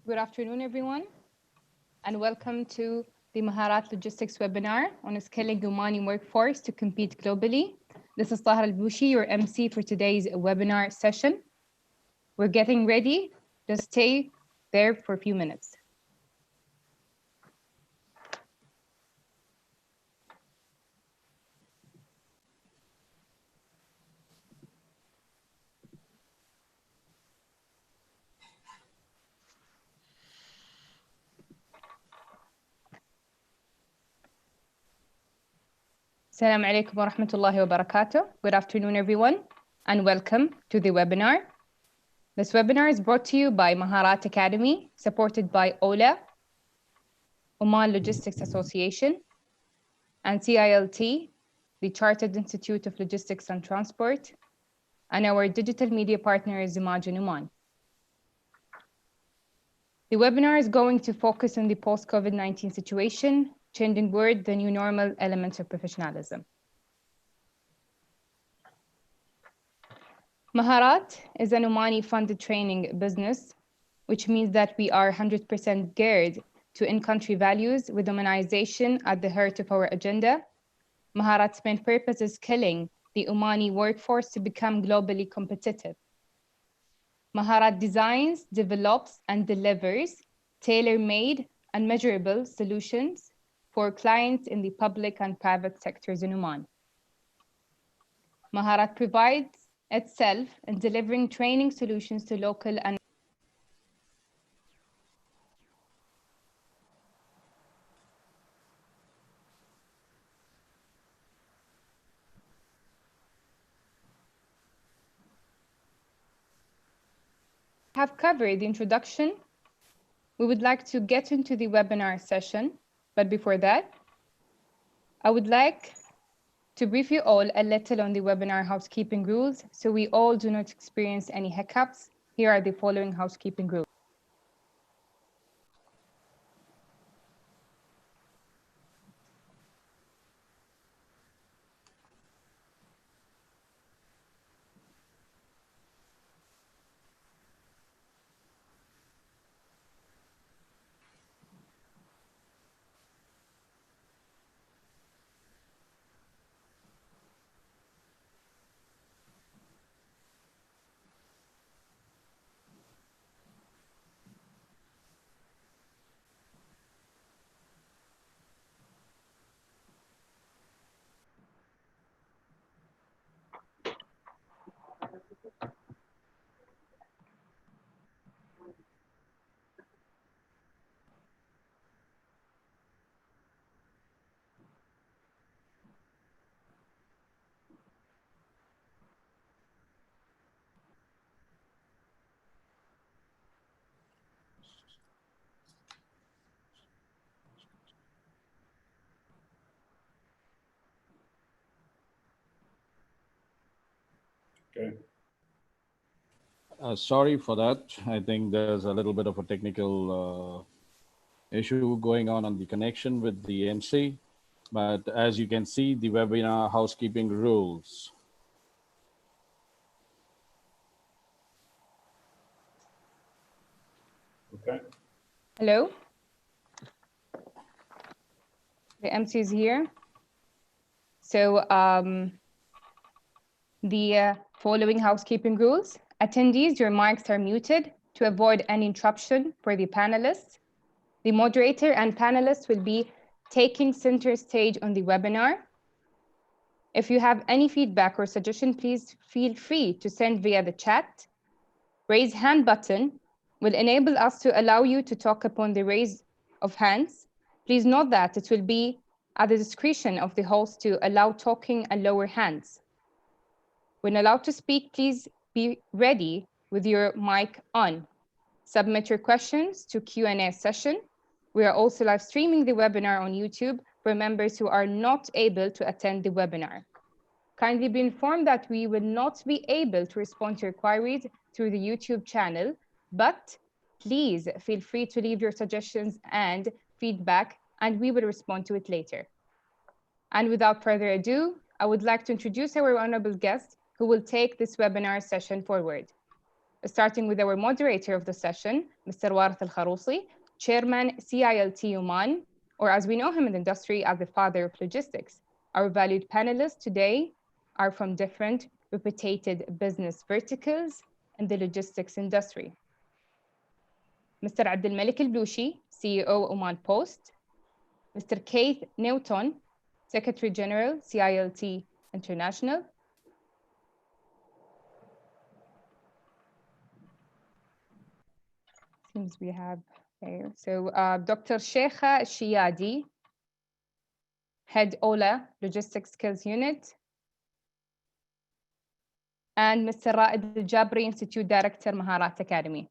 Good afternoon, everyone, and welcome to the MAHARAT Logistics webinar on scaling Omani workforce to compete globally. This is Tahar Al-Bushi, your MC for today's webinar session. We're getting ready. Just stay there for a few minutes. Assalamu alaikum wa rahmatullahi wa barakatuh. Good afternoon, everyone, and welcome to the webinar. This webinar is brought to you by MAHARAT Academy, supported by OLA, Oman Logistics Association, and CILT, the Chartered Institute of Logistics and Transport, and our digital media partner is Imagine Oman. The webinar is going to focus on the post-COVID-19 situation, changing word, the new normal elements of professionalism. MAHARAT is an Omani-funded training business, which means that we are 100% geared to in-country values with Omanization at the heart of our agenda. MAHARAT's main purpose is skilling the Omani workforce to become globally competitive. MAHARAT designs, develops, and delivers tailor-made and measurable solutions for clients in the public and private sectors in Oman. MAHARAT provides itself in delivering training solutions to local and have covered the introduction. We would like to get into the webinar session, but before that, I would like to brief you all a little on the webinar housekeeping rules so we all do not experience any hiccups. Here are the following housekeeping rules. Okay. Sorry for that. I think there's a little bit of a technical issue going on the connection with the MC. But as you can see, the webinar housekeeping rules. Okay. Hello? The MC is here. So the following housekeeping rules. Attendees, your mics are muted to avoid any interruption for the panelists. The moderator and panelists will be taking center stage on the webinar. If you have any feedback or suggestion, please feel free to send via the chat. Raise hand button will enable us to allow you to talk upon the raise of hands. Please note that it will be at the discretion of the host to allow talking and lower hands. When allowed to speak, please be ready with your mic on. Submit your questions to Q&A session. We are also live streaming the webinar on YouTube for members who are not able to attend the webinar. Kindly be informed that we will not be able to respond to your queries through the YouTube channel, but please feel free to leave your suggestions and feedback, and we will respond to it later. And without further ado, I would like to introduce our honorable guest who will take this webinar session forward. starting with our moderator of the session, Mr. Warith Al-Kharousi, Chairman CILT Oman, or as we know him in the industry as the father of logistics. Our valued panelists today are from different reputed business verticals in the logistics industry. Mr. Abdul Malik Al-Blushi, CEO Oman Post, Mr. Keith Newton, Secretary General, CILT International, seems we have there. So Dr. Sheikha Shiyadi, Head OLA, Logistics Skills Unit, and Mr. Raed Al-Jabri, Institute Director, MAHARAT Academy.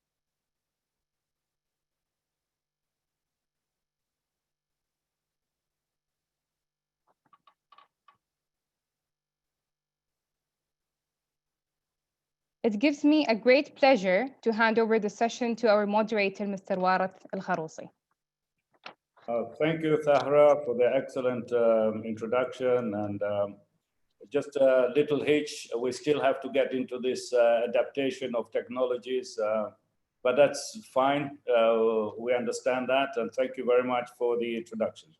It gives me a great pleasure to hand over the session to our moderator, Mr. Warith Al-Kharousi. Thank you, Thahra, for the excellent introduction. And just a little hitch, we still have to get into this adaptation of technologies, but that's fine. We understand that, and thank you very much for the introduction.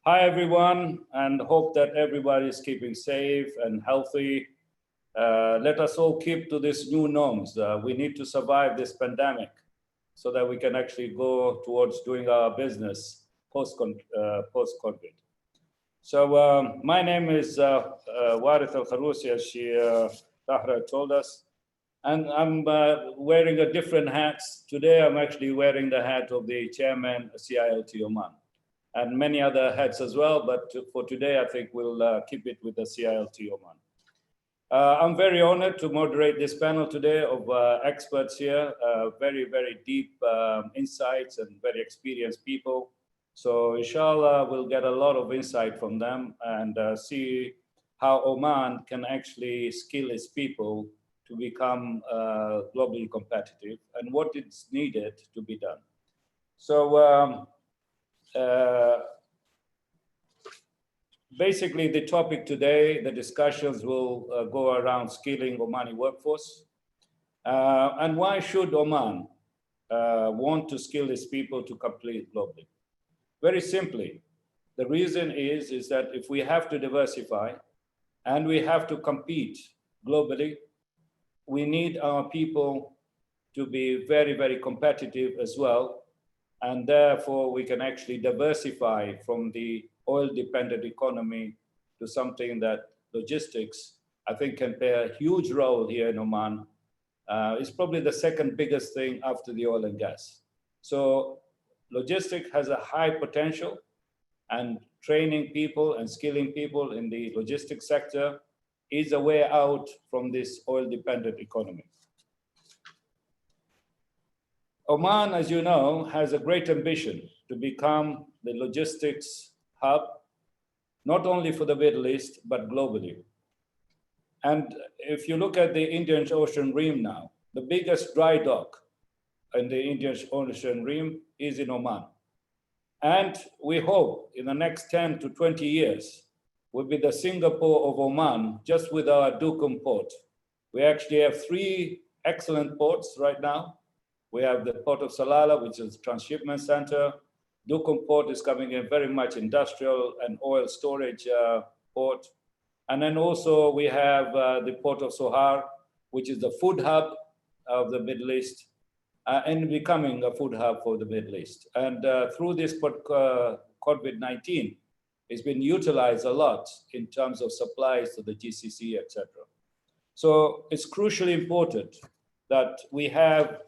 Hi, everyone, and hope that everybody is keeping safe and healthy. Let us all keep to these new norms. We need to survive this pandemic so that we can actually go towards doing our business post-COVID. So my name is Warith Al-Kharousi, as Tahra told us, and I'm wearing a different hat. Today, I'm actually wearing the hat of the chairman, CILT Oman, and many other hats as well, but for today, I think we'll keep it with the CILT Oman. I'm very honored to moderate this panel today of experts here, very, very deep insights and very experienced people. So inshallah, we'll get a lot of insight from them and see how Oman can actually skill its people to become globally competitive and what is needed to be done. So basically the topic today, the discussions will go around skilling Omani workforce. And why should Oman want to skill its people to compete globally? Very simply, the reason is that if we have to diversify and we have to compete globally, we need our people to be very, very competitive as well. And therefore, we can actually diversify from the oil-dependent economy to something that logistics, I think, can play a huge role here in Oman. It's probably the second biggest thing after the oil and gas. So logistics has a high potential, and training people and skilling people in the logistics sector is a way out from this oil-dependent economy. Oman, as you know, has a great ambition to become the logistics hub, not only for the Middle East, but globally. And if you look at the Indian Ocean Rim now, the biggest dry dock in the Indian Ocean Rim is in Oman. And we hope in the next 10 to 20 years, we'll be the Singapore of Oman, just with our Duqm port. We actually have 3 excellent ports right now. We have the Port of Salalah, which is a transshipment center. Duqm port is coming in very much industrial and oil storage port. And then also we have the Port of Sohar, which is the food hub of the Middle East, and becoming a food hub for the Middle East. And through this COVID-19, it's been utilized a lot in terms of supplies to the GCC, etc. So it's crucially important that we have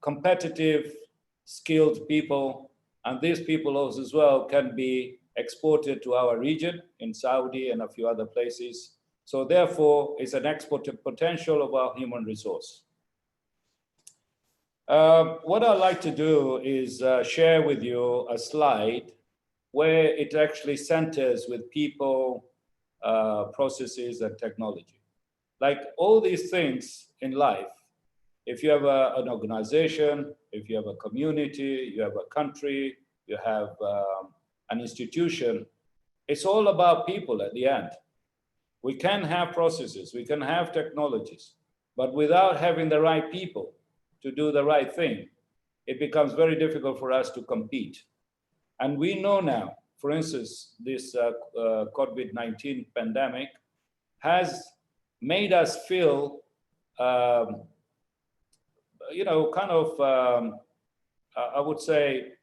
competitive, skilled people, and these people also as well can be exported to our region in Saudi and a few other places. So therefore, it's an export potential of our human resource. What I'd like to do is share with you a slide where it actually centers with people, processes, and technology. Like all these things in life, if you have an organization, if you have a community, you have a country, you have an institution, it's all about people at the end. We can have processes, we can have technologies, But without having the right people to do the right thing, it becomes very difficult for us to compete. And we know now, for instance, this COVID-19 pandemic has made us feel, kind of, I would say,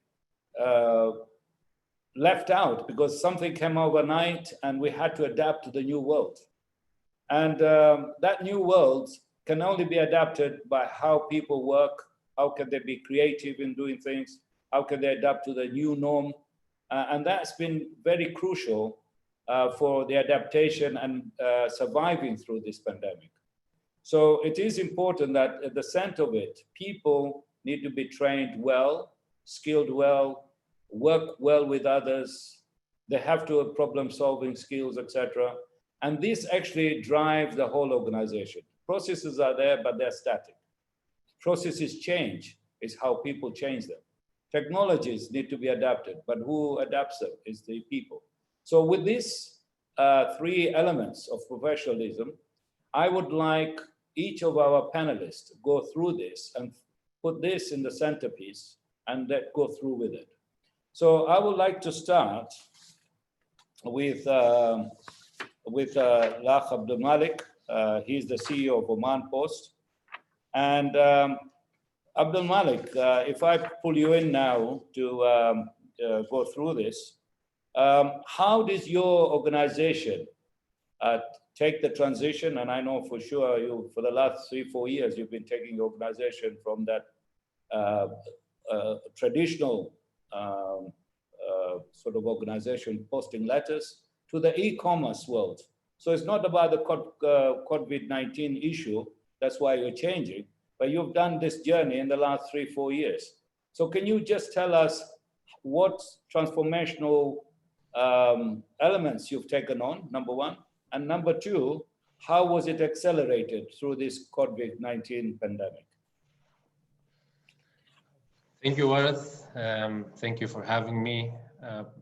left out, because something came overnight and we had to adapt to the new world. And that new world can only be adapted by how people work, how can they be creative in doing things, how can they adapt to the new norm. And that's been very crucial for the adaptation and surviving through this pandemic. So it is important that at the center of it, people need to be trained well, skilled well, work well with others. They have to have problem-solving skills, etc. And this actually drives the whole organization. Processes are there, but they're static. Processes change, is how people change them. Technologies need to be adapted, but who adapts them is the people. So with these three elements of professionalism, I would like each of our panelists to go through this and put this in the centerpiece and let go through with it. So I would like to start with Lakh Abdul Malik. He's the CEO of Oman Post. And Abdul Malik, if I pull you in now to go through this, how does your organization take the transition? And I know for sure you, for the last 3-4 years, you've been taking your organization from that traditional sort of organization posting letters to the e-commerce world. So it's not about the COVID-19 issue, that's why you're changing, but you've done this journey in the last 3-4 years. So can you just tell us what transformational elements you've taken on, number one, and number two, how was it accelerated through this COVID-19 pandemic? Thank you, Warith. Thank you for having me.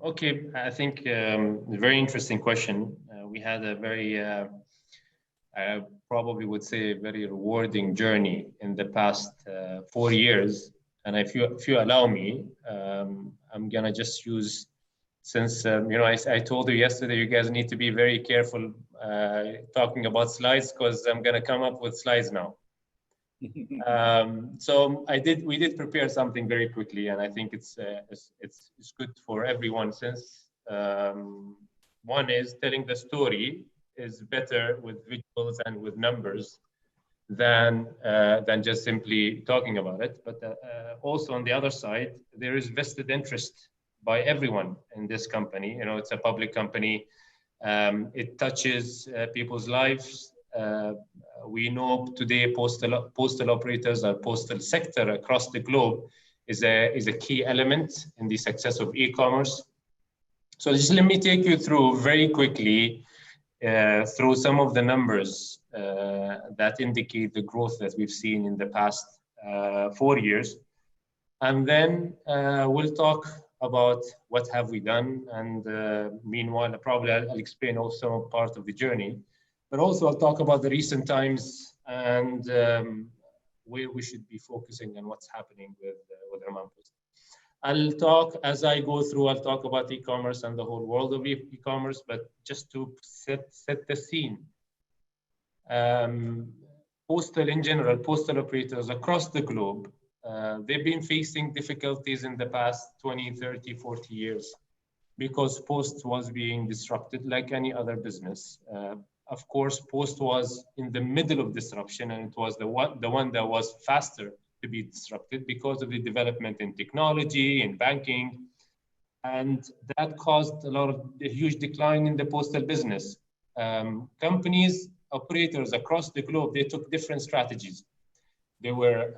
Okay, I think a very interesting question. We had a very, I probably would say, a very rewarding journey in the past 4 years. And if you allow me, I'm gonna just use, since I told you yesterday, you guys need to be very careful talking about slides, because I'm gonna come up with slides now. So we did prepare something very quickly, and I think it's good for everyone, since one is telling the story is better with visuals and with numbers than just simply talking about it. But also on the other side, there is vested interest by everyone in this company. You know, it's a public company. It touches people's lives. We know today postal operators or postal sector across the globe is a key element in the success of e-commerce. So just let me take you through very quickly through some of the numbers that indicate the growth that we've seen in the past 4 years. And then we'll talk about what have we done. And meanwhile, probably I'll explain also part of the journey. But also I'll talk about the recent times and where we should be focusing and what's happening with Oman Post. I'll talk, as I go through, I'll talk about e-commerce and the whole world of e-commerce, but just to set the scene. Postal in general, postal operators across the globe, they've been facing difficulties in the past 20, 30, 40 years because post was being disrupted like any other business. Of course, post was in the middle of disruption, and it was the one that was faster to be disrupted because of the development in technology and banking. And that caused a huge decline in the postal business. Companies, operators across the globe, they took different strategies. There were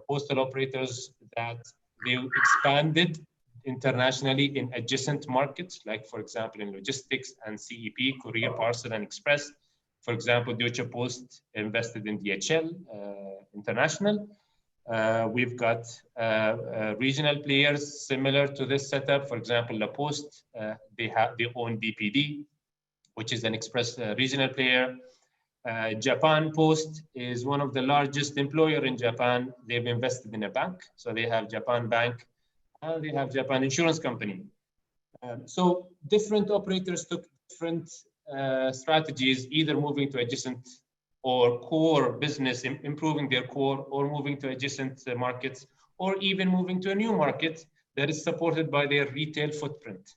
postal operators that they expanded internationally in adjacent markets, like for example in logistics and CEP, Courier, Parcel and Express. For example, Deutsche Post invested in DHL International. We've got regional players similar to this setup. For example, La Poste, they own DPD, which is an express regional player. Japan Post is one of the largest employer in Japan. They've invested in a bank. So they have Japan Bank and they have Japan Insurance Company. So different operators took different strategies, either moving to adjacent or core business, improving their core, or moving to adjacent markets, or even moving to a new market that is supported by their retail footprint.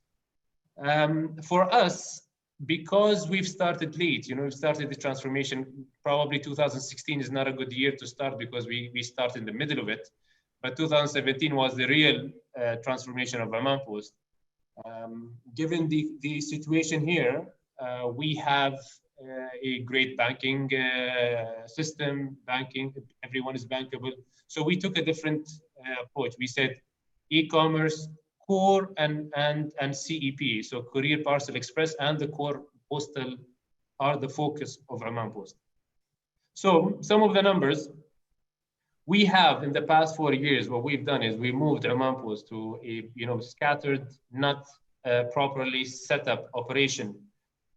For us, because we've started late, we've started the transformation, probably 2016 is not a good year to start because we started in the middle of it, but 2017 was the real transformation of Oman Post. Given the situation here, we have a great banking system, everyone is bankable. So we took a different approach. We said e-commerce, core and CEP, so Courier Parcel Express and the core postal are the focus of Oman Post. So some of the numbers we have in the past 4 years, what we've done is we moved Oman Post to a scattered, not properly set up operation.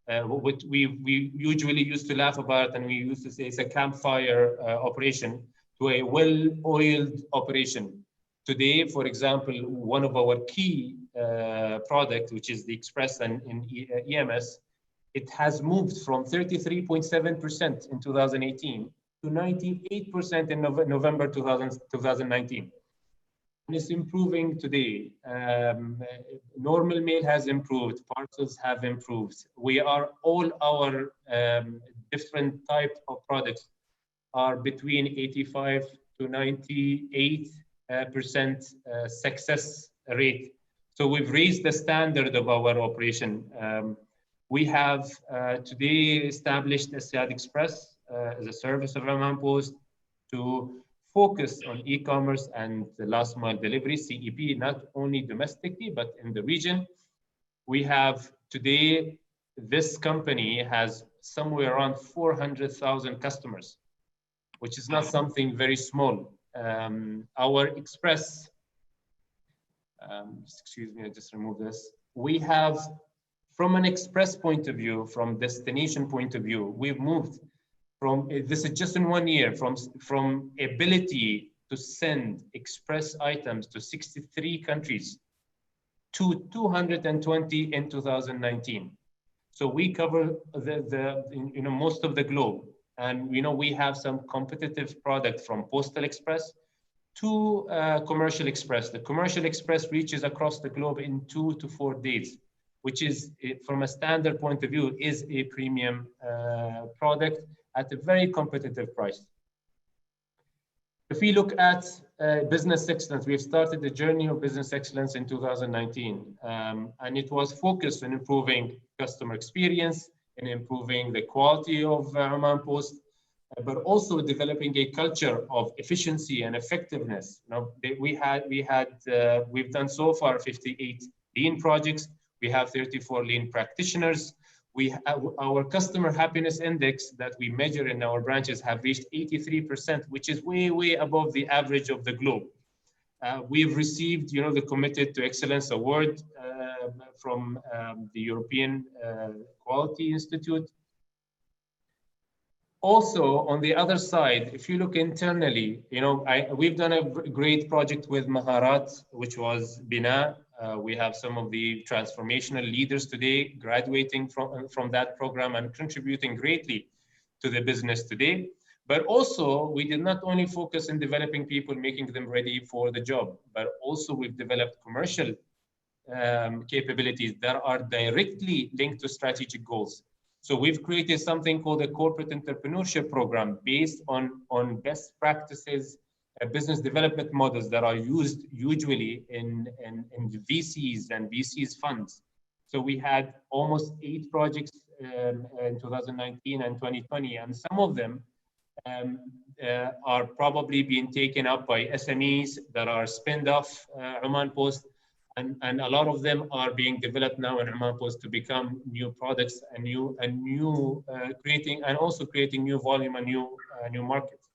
What we usually used to laugh about, and we used to say it's a campfire operation, to a well-oiled operation. Today, for example, one of our key products, which is the Express and in EMS, it has moved from 33.7% in 2018 to 98% in November 2019. And it's improving today. Normal mail has improved, parcels have improved. We are, all our different types of products are between 85 to 98% success rate. So we've raised the standard of our operation. We have today established Etihad Express as a service of Oman Post to focus on e-commerce and the last mile delivery, CEP, not only domestically, but in the region. We have today, this company has somewhere around 400,000 customers, which is not something very small. Our Express, excuse me, I just removed this. We have, from an Express point of view, from destination point of view, we've moved from, this is just in 1 year, from ability to send Express items to 63 countries to 220 in 2019. So we cover most of the globe. And we have some competitive product from Postal Express to Commercial Express. The Commercial Express reaches across the globe in 2 to 4 days, which is, from a standard point of view, is a premium product at a very competitive price. If we look at business excellence, we've started the journey of business excellence in 2019, and it was focused on improving customer experience and improving the quality of Oman Post, but also developing a culture of efficiency and effectiveness. We've done so far 58 lean projects. We have 34 lean practitioners. Our customer happiness index that we measure in our branches have reached 83%, which is way, way above the average of the globe. We've received, the Committed to Excellence Award from the European Quality Institute. Also, on the other side, if you look internally, we've done a great project with MAHARAT, which was Bina. We have some of the transformational leaders today graduating from that program and contributing greatly to the business today. But also, we did not only focus on developing people, making them ready for the job, but also we've developed commercial capabilities that are directly linked to strategic goals. So we've created something called a corporate entrepreneurship program based on best practices, business development models that are used usually in VCs and VCs funds. So we had almost 8 projects in 2019 and 2020, and some of them are probably being taken up by SMEs that are spinned off Oman Post, and a lot of them are being developed now in Oman Post to become new products and creating new volume and new markets.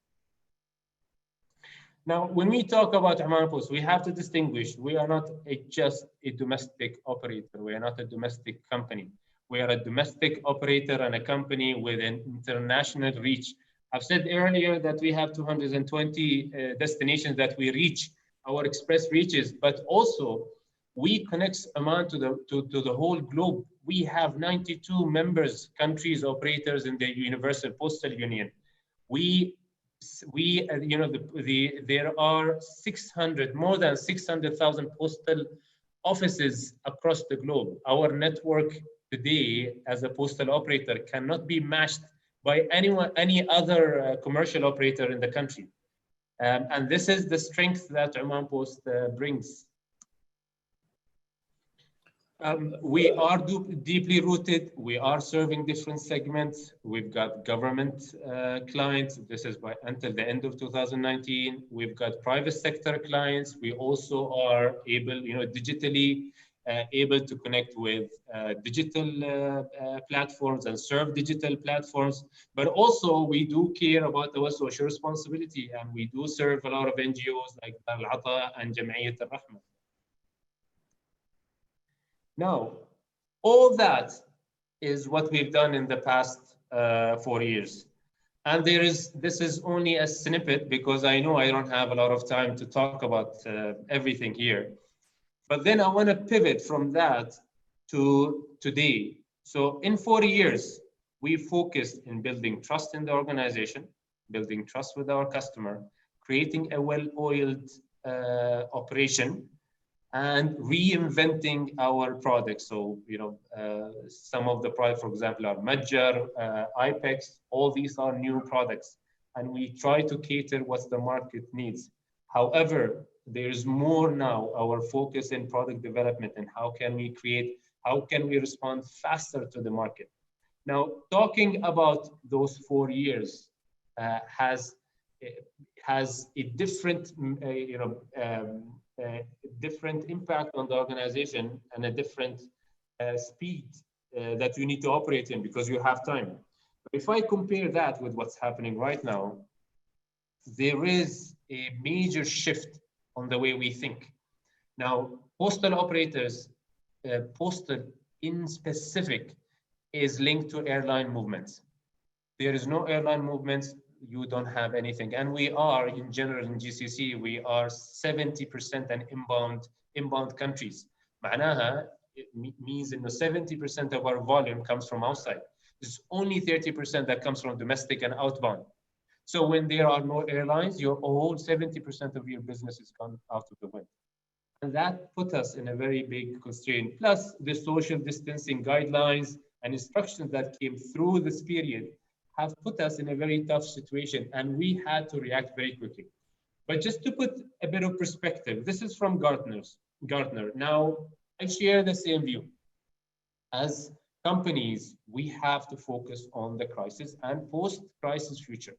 Now, when we talk about Oman Post, we have to distinguish. We are not just a domestic operator. We are not a domestic company. We are a domestic operator and a company with an international reach. I've said earlier that we have 220 destinations that we reach, our express reaches, but also we connect Oman to the whole globe. We have 92 members, countries, operators in the Universal Postal Union. There are more than 600,000 postal offices across the globe. Our network today as a postal operator cannot be matched by any other commercial operator in the country. And this is the strength that Oman Post brings. We are deeply rooted. We are serving different segments. We've got government clients. This is until the end of 2019. We've got private sector clients. We also are able, digitally able to connect with digital platforms and serve digital platforms. But also we do care about our social responsibility, and we do serve a lot of NGOs like Dar al-Ata and Jam'iyyat al-Rahma. Now, all that is what we've done in the past 4 years. And this is only a snippet, because I know I don't have a lot of time to talk about everything here. But then I want to pivot from that to today. So in 4 years, we focused in building trust in the organization, building trust with our customer, creating a well-oiled operation, and reinventing our products. So, some of the products, for example, are Majjar, IPEX, all these are new products. And we try to cater what the market needs. However, there's more now, our focus in product development and how can we respond faster to the market. Now, talking about those 4 years has a different, different impact on the organization and a different speed that you need to operate in, because you have time. But if I compare that with what's happening right now, there is a major shift on the way we think. Now, postal operators, postal in specific, is linked to airline movements. There is no airline movements, you don't have anything. And we are, in general, in GCC, we are 70% an inbound countries. معناها, it means that 70% of our volume comes from outside. There's only 30% that comes from domestic and outbound. So when there are no airlines, your whole 70% of your business is gone out of the wind. And that put us in a very big constraint. Plus the social distancing guidelines and instructions that came through this period have put us in a very tough situation, and we had to react very quickly. But just to put a bit of perspective, this is from Gartner. Now, I share the same view. As companies, we have to focus on the crisis and post-crisis future.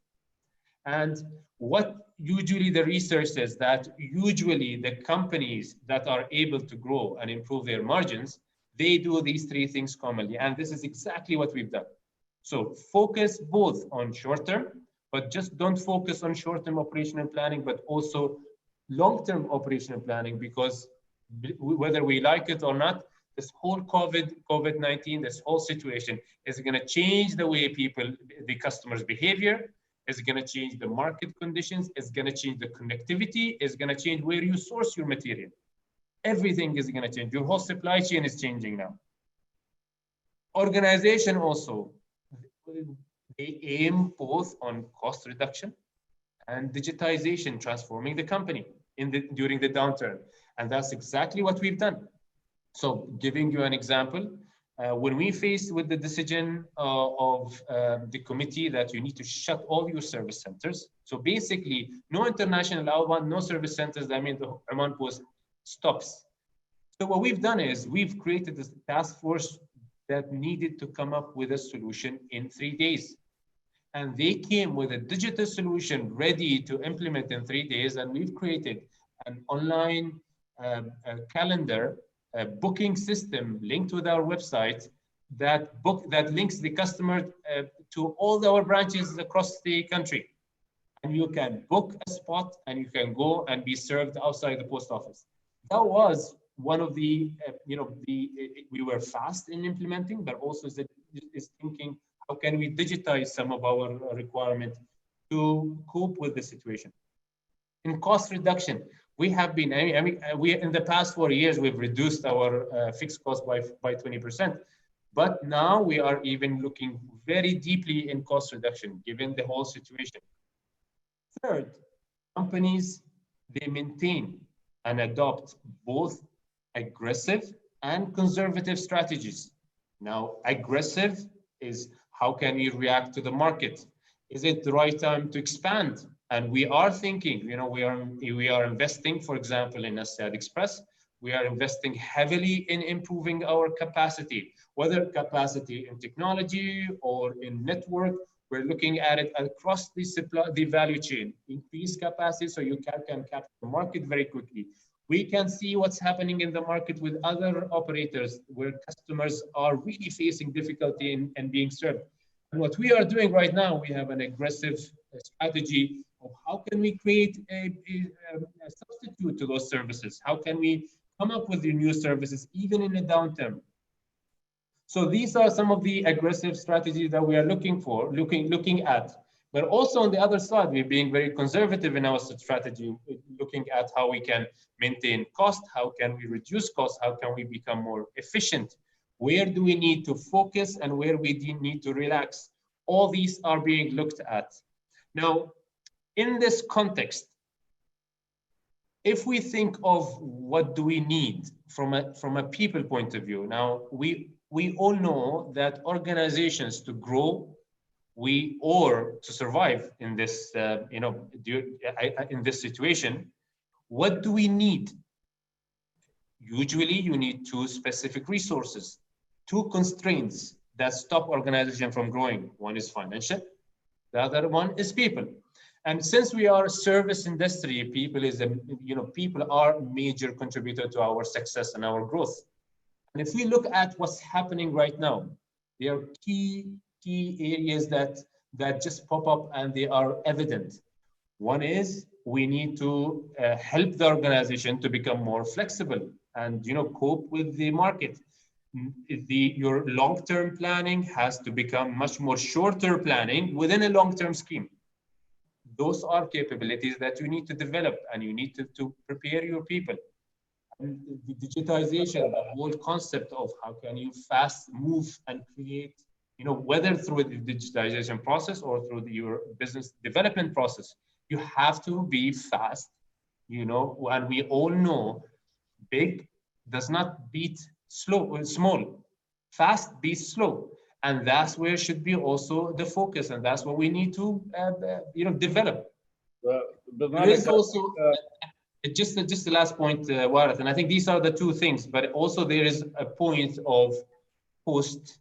And what usually the research says, that usually the companies that are able to grow and improve their margins, they do these 3 things commonly. And this is exactly what we've done. So focus both on short-term, but just don't focus on short-term operational planning, but also long-term operational planning, because whether we like it or not, this whole COVID-19, this whole situation is going to change the way the customers' behavior, is going to change the market conditions, is going to change the connectivity, is going to change where you source your material. Everything is going to change. Your whole supply chain is changing now. Organization also, they aim both on cost reduction and digitization, transforming the company during the downturn. And that's exactly what we've done. So giving you an example, when we faced with the decision of the committee that you need to shut all your service centers, so basically no international outbound, no service centers, that means the Oman Post stops. So what we've done is we've created this task force that needed to come up with a solution in 3 days. And they came with a digital solution ready to implement in 3 days. And we've created an online calendar, a booking system linked with our website that links the customer to all our branches across the country. And you can book a spot and you can go and be served outside the post office. That was one of the, we were fast in implementing, but also is thinking, how can we digitize some of our requirement to cope with the situation? In cost reduction, we have been, we in the past 4 years, we've reduced our fixed cost by 20%. But now we are even looking very deeply in cost reduction, given the whole situation. Third, companies, they maintain and adopt both aggressive and conservative strategies. Now, aggressive is how can we react to the market? Is it the right time to expand? And we are thinking, we are investing, for example, in Asad Express. We are investing heavily in improving our capacity, whether capacity in technology or in network. We're looking at it across the value chain. Increase capacity so you can capture the market very quickly. We can see what's happening in the market with other operators where customers are really facing difficulty in being served. And what we are doing right now, we have an aggressive strategy of how can we create a substitute to those services? How can we come up with the new services, even in a downturn? So these are some of the aggressive strategies that we are looking at. But also on the other side, we're being very conservative in our strategy, looking at how we can maintain cost, how can we reduce cost, how can we become more efficient, where do we need to focus and where we need to relax. All these are being looked at. Now, in this context, if we think of what do we need from a people point of view, now we all know that organizations to grow, or to survive in this, in this situation, what do we need? Usually, you need two specific resources, two constraints that stop organization from growing. One is financial, the other one is people. And since we are a service industry, people are a major contributor to our success and our growth. And if we look at what's happening right now, there are key areas that just pop up and they are evident. One is we need to help the organization to become more flexible and cope with the market. Your long-term planning has to become much more shorter planning within a long-term scheme. Those are capabilities that you need to develop, and you need to prepare your people. And the digitization, the whole concept of how can you fast move and create, whether through the digitization process or through your business development process, you have to be fast, and we all know big does not beat small. Fast beats slow. And that's where should be also the focus, and that's what we need to, develop. There is also just the last point, Warith, and I think these are the two things. But also there is a point of post.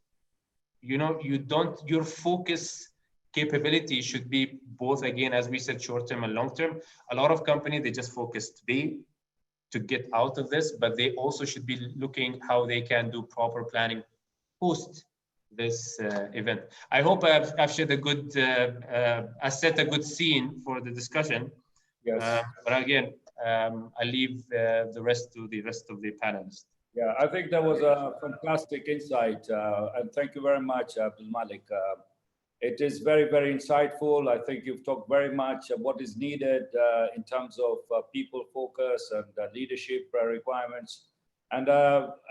Your focus capability should be both, again, as we said, short term and long term. A lot of companies, they just focus today to get out of this, but they also should be looking how they can do proper planning post this event. I hope I've shared a good, I set a good scene for the discussion. Yes. But again, I leave the rest of the panelists. Yeah, I think that was a fantastic insight, and thank you very much, Abdul Malik. It is very, very insightful. I think you've talked very much of what is needed in terms of people focus and leadership requirements. And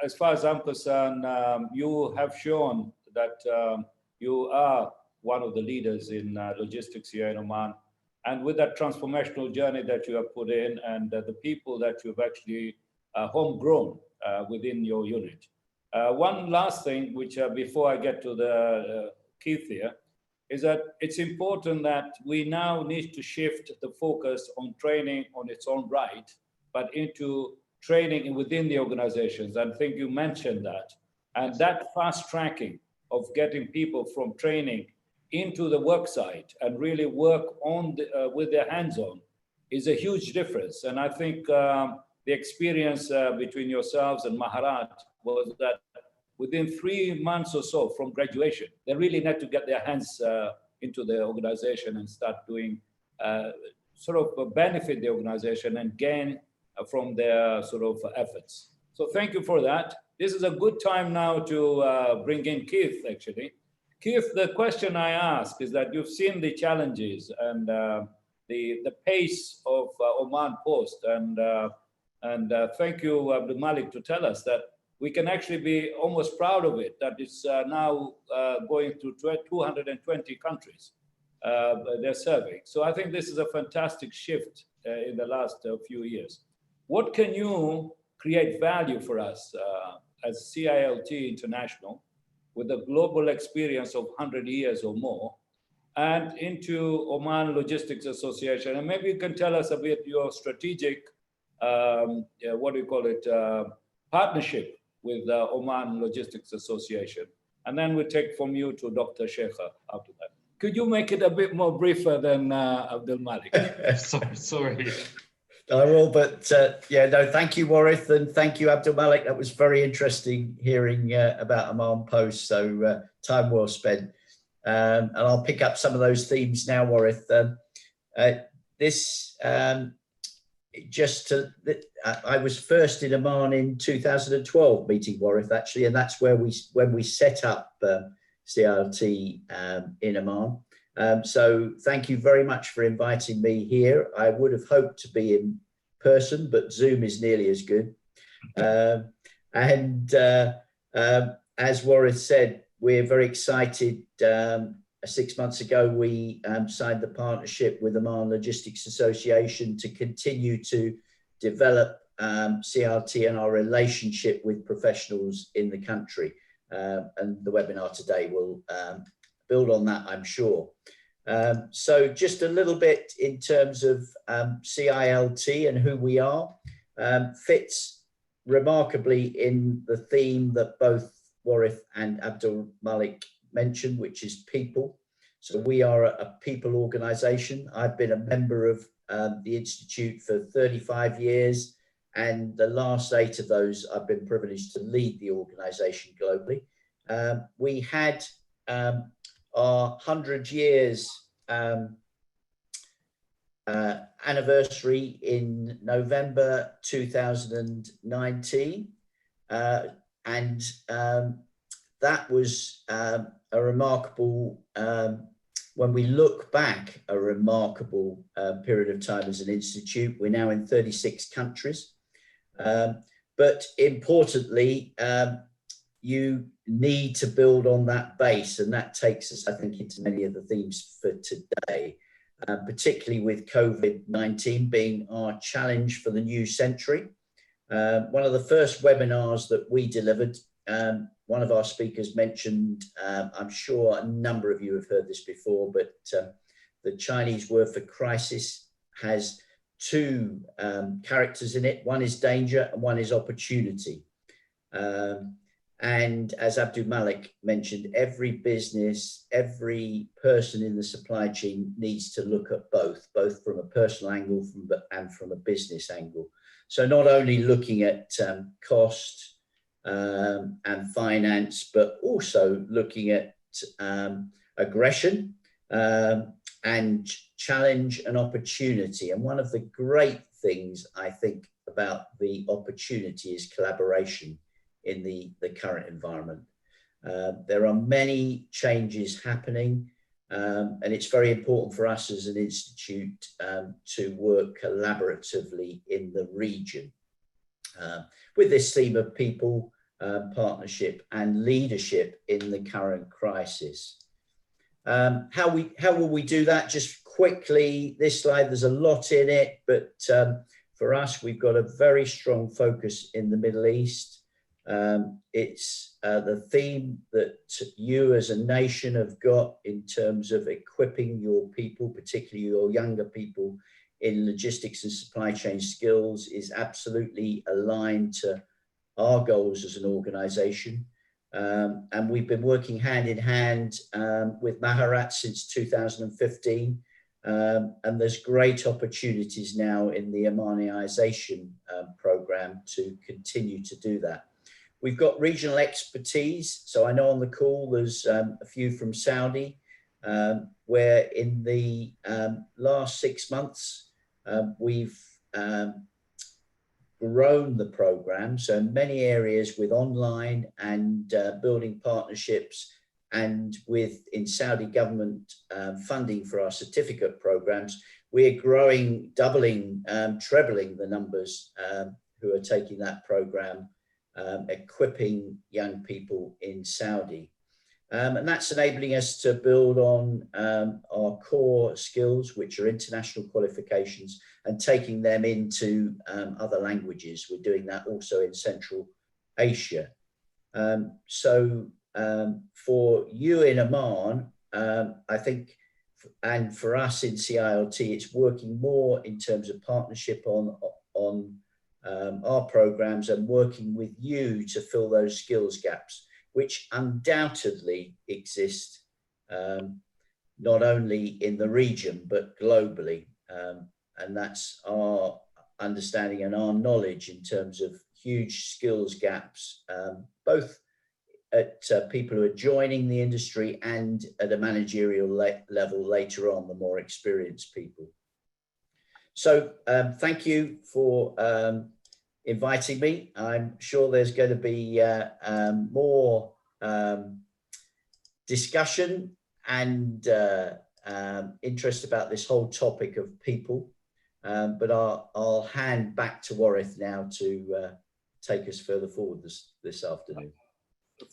as far as I'm concerned, you have shown that you are one of the leaders in logistics here in Oman. And with that transformational journey that you have put in and the people that you've actually homegrown within your unit. One last thing, which before I get to the Keith here, is that it's important that we now need to shift the focus on training on its own right, but into training within the organizations. I think you mentioned that. And that fast tracking of getting people from training into the work site and really work on with their hands on is a huge difference. And I think the experience between yourselves and MAHARAT was that within 3 months or so from graduation, they really need to get their hands into the organization and start doing sort of benefit the organization and gain from their sort of efforts. So thank you for that. This is a good time now to bring in Keith, actually. Keith, the question I ask is that you've seen the challenges and the pace of Oman Post, and thank you, Abdul Malik, to tell us that we can actually be almost proud of it, that it's now going to 220 countries they're serving. So I think this is a fantastic shift in the last few years. What can you create value for us as CILT International with a global experience of 100 years or more, and into Oman Logistics Association? And maybe you can tell us a bit your strategic, what do you call it, partnership with Oman Logistics Association. And then we'll take from you to Dr. Sheikha after that. Could you make it a bit more briefer than Abdul Malik? Sorry. I will, but yeah, no, thank you, Warith, and thank you, Abdul Malik. That was very interesting hearing about Oman Post, so time well spent. And I'll pick up some of those themes now, Warith. I was first in Oman in 2012, meeting Warith, actually, and that's where when we set up CILT in Oman. So thank you very much for inviting me here. I would have hoped to be in person, but Zoom is nearly as good. As Warith said, we're very excited. 6 months ago, we signed the partnership with the Oman Logistics Association to continue to develop CILT and our relationship with professionals in the country. And the webinar today will build on that, I'm sure. So just a little bit in terms of CILT and who we are, fits remarkably in the theme that both Warith and Abdul Malik mentioned, which is people. So we are a people organization. I've been a member of the Institute for 35 years, and the last 8 of those I've been privileged to lead the organization globally. We had our 100 years anniversary in November 2019, and that was a remarkable, when we look back, a remarkable period of time as an institute. We're now in 36 countries, but importantly, you need to build on that base, and that takes us, I think, into many of the themes for today, particularly with COVID-19 being our challenge for the new century. One of the first webinars that we delivered, one of our speakers mentioned, I'm sure a number of you have heard this before, but the Chinese word for crisis has 2 characters in it. One is danger and one is opportunity. And as Abdul Malik mentioned, every business, every person in the supply chain needs to look at both from a personal angle and from a business angle. So not only looking at cost and finance, but also looking at aggression and challenge and opportunity. And one of the great things I think about the opportunity is collaboration in the current environment. There are many changes happening, and it's very important for us as an institute to work collaboratively in the region with this theme of people, partnership and leadership in the current crisis. How will we do that? Just quickly, this slide, there's a lot in it, but for us, we've got a very strong focus in the Middle East. It's the theme that you as a nation have got in terms of equipping your people, particularly your younger people, in logistics and supply chain skills is absolutely aligned to our goals as an organization. And we've been working hand in hand with MAHARAT since 2015. And there's great opportunities now in the Omanization program to continue to do that. We've got regional expertise. So I know on the call, there's a few from Saudi, where in the last 6 months, we've grown the program. So in many areas with online and building partnerships, and in Saudi government funding for our certificate programs, we're growing, doubling, trebling the numbers who are taking that program, equipping young people in Saudi. And that's enabling us to build on our core skills, which are international qualifications, and taking them into other languages. We're doing that also in Central Asia. For you in Oman, I think, and for us in CILT, it's working more in terms of partnership on our programs and working with you to fill those skills gaps, which undoubtedly exist not only in the region, but globally. And that's our understanding and our knowledge in terms of huge skills gaps, both at people who are joining the industry and at a managerial level later on, the more experienced people. So thank you for inviting me. I'm sure there's going to be more discussion and interest about this whole topic of people. But I'll hand back to Warith now to take us further forward this afternoon.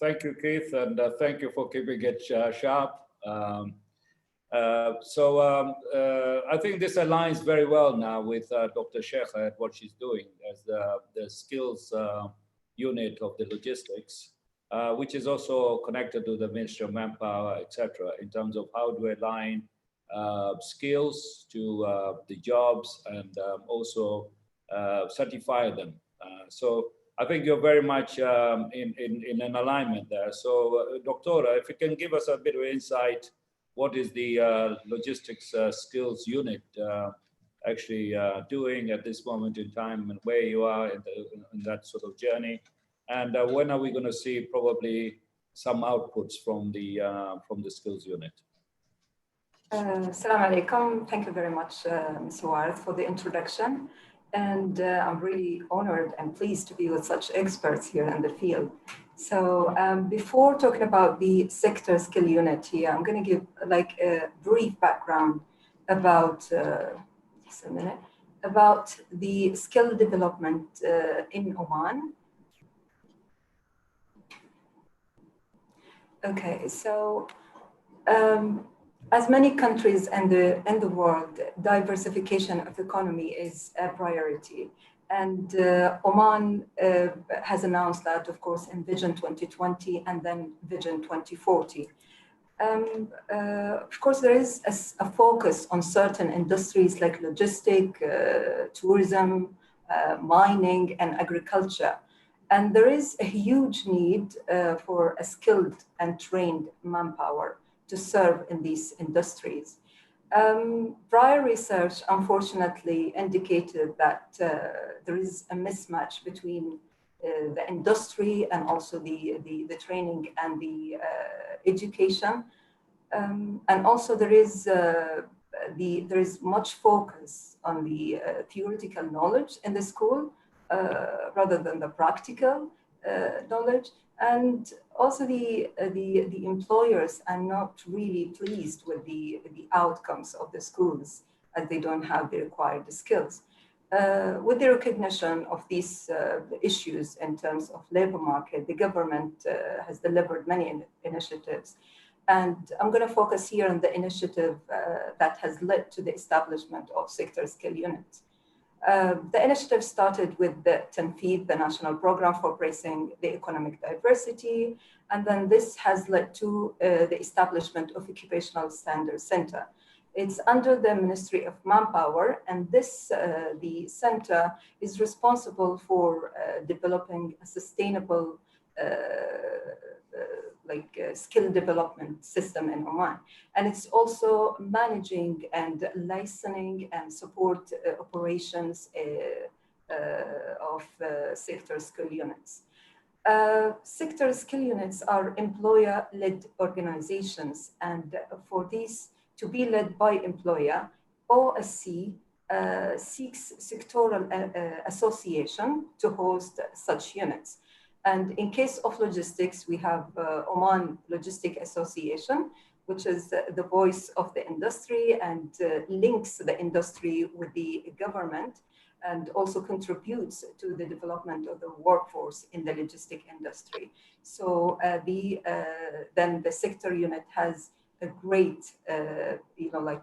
Thank you, Keith, and thank you for keeping it sharp. I think this aligns very well now with Dr. Sheikh and what she's doing as the skills unit of the logistics, which is also connected to the Ministry of Manpower, etc., in terms of how to align skills to the jobs and also certify them. So I think you're very much in an alignment there. So, Doctora, if you can give us a bit of insight, what is the logistics skills unit actually doing at this moment in time, and where you are in that sort of journey, and when are we going to see probably some outputs from the skills unit? Assalamu alaikum. Thank you very much, Mr. Warith, for the introduction. And I'm really honored and pleased to be with such experts here in the field. So before talking about the sector skill unit here, I'm going to give like a brief background about, just a minute, about the skill development in Oman. Okay, so as many countries in the world, diversification of economy is a priority. And Oman has announced that, of course, in Vision 2020 and then Vision 2040. Of course, there is a focus on certain industries like logistics, tourism, mining, and agriculture. And there is a huge need for a skilled and trained manpower to serve in these industries. Prior research, unfortunately, indicated that there is a mismatch between the industry and also the training and the education. And also there is much focus on the theoretical knowledge in the school rather than the practical knowledge. And also the employers are not really pleased with the outcomes of the schools, as they don't have the required skills. With the recognition of these issues in terms of labor market, the government has delivered many initiatives. And I'm going to focus here on the initiative that has led to the establishment of sector skill units. The initiative started with the TNFID, the National Program for Bracing the Economic Diversity, and then this has led to the establishment of Occupational Standards Center. It's under the Ministry of Manpower, and this, the center is responsible for developing a sustainable skill development system in Oman. And it's also managing and licensing and support operations of sector skill units. Sector skill units are employer-led organizations, and for these to be led by employer, OSC seeks sectoral association to host such units. And in case of logistics, we have Oman Logistic Association, which is the voice of the industry and links the industry with the government, and also contributes to the development of the workforce in the logistic industry. So then the sector unit has a great,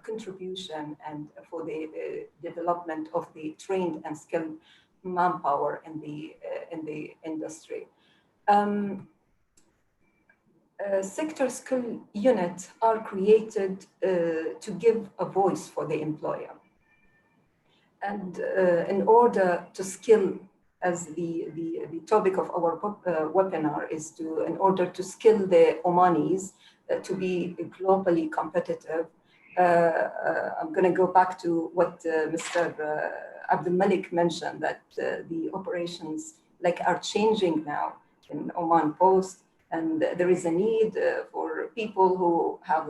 contribution and for the development of the trained and skilled manpower in the industry. Sector skill units are created to give a voice for the employer. And in order to skill, as the topic of our webinar is in order to skill the Omanis to be globally competitive, I'm going to go back to what Mr. Abdul Malik mentioned, that the operations are changing now in Oman Post, and there is a need for people who have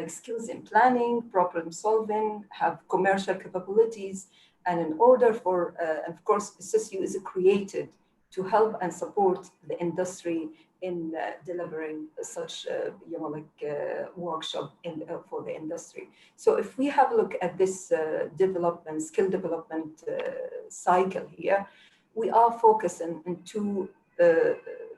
skills in planning, problem solving, have commercial capabilities. And in order for, of course, SSU is created to help and support the industry in delivering such, workshop for the industry. So if we have a look at this skill development cycle here, we are focusing on two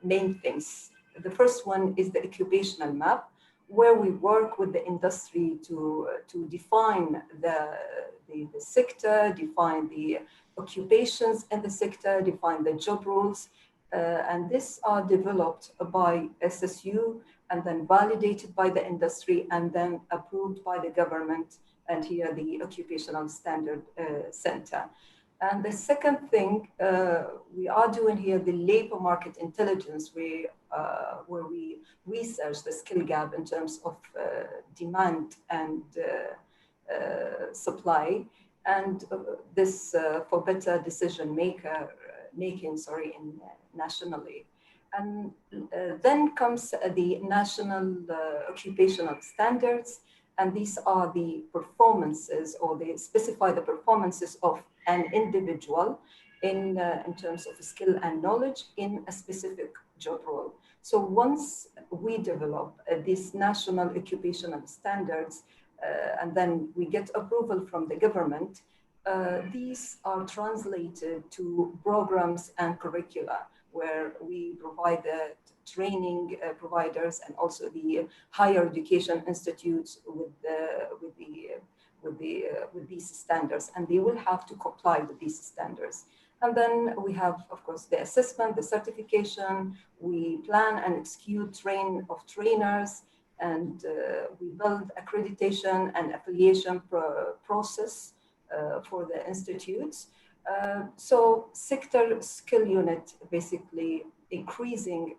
main things. The first one is the occupational map, where we work with the industry to define the sector, define the occupations in the sector, define the job roles. And these are developed by SSU and then validated by the industry and then approved by the government, and here the Occupational Standard Center. And the second thing we are doing here, the labor market intelligence, where we research the skill gap in terms of demand and supply, and this for better decision making, nationally. And then comes the national occupational standards, and these are the performances, or they specify the performances of an individual in terms of skill and knowledge in a specific job role. So once we develop these national occupational standards, and then we get approval from the government, these are translated to programs and curricula, where we provide the training providers and also the higher education institutes with these standards, and they will have to comply with these standards. And then we have, of course, the assessment, the certification. We plan and execute trainers, and we build accreditation and affiliation process for the institutes. So sector skill unit basically increasing,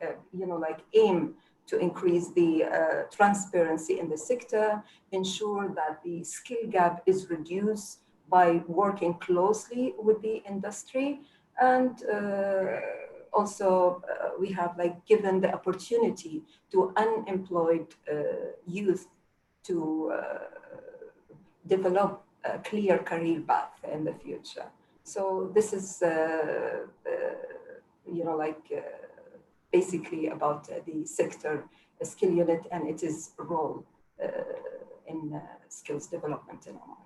aim to increase the transparency in the sector, ensure that the skill gap is reduced by working closely with the industry, and also we have given the opportunity to unemployed youth to develop a clear career path in the future. So this is, basically about the sector skill unit and its role in skills development in Oman.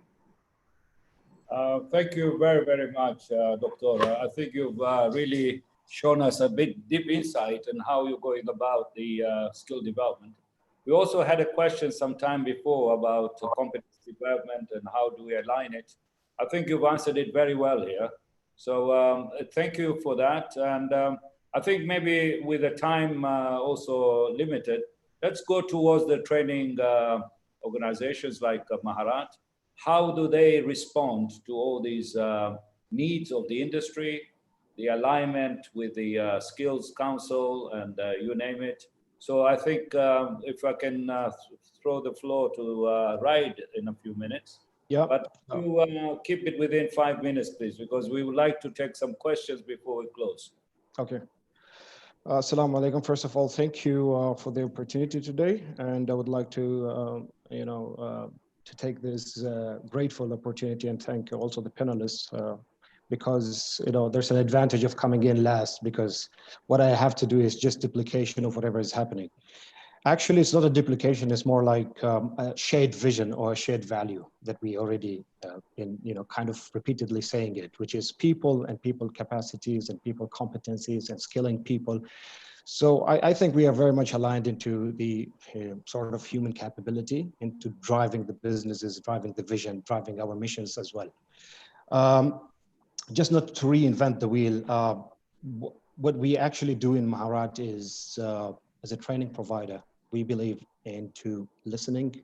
Thank you very, very much, Doctor. I think you've really shown us a bit deep insight in how you're going about the skill development. We also had a question some time before about competence development and how do we align it. I think you've answered it very well here. So thank you for that. And I think maybe with the time also limited, let's go towards the training organizations like MAHARAT. How do they respond to all these needs of the industry, the alignment with the Skills Council, and you name it? So I think if I can throw the floor to Raid in a few minutes. Yeah. But to keep it within 5 minutes, please, because we would like to take some questions before we close. Okay. Assalamu alaikum. First of all, thank you for the opportunity today. And I would like to, to take this grateful opportunity and thank also the panelists because there's an advantage of coming in last, because what I have to do is just duplication of whatever is happening. Actually, it's not a duplication. It's more like a shared vision or a shared value that we already, kind of repeatedly saying it, which is people and people capacities and people competencies and skilling people. So I think we are very much aligned into the sort of human capability, into driving the businesses, driving the vision, driving our missions as well. Just not to reinvent the wheel, what we actually do in MAHARAT is, as a training provider, we believe into listening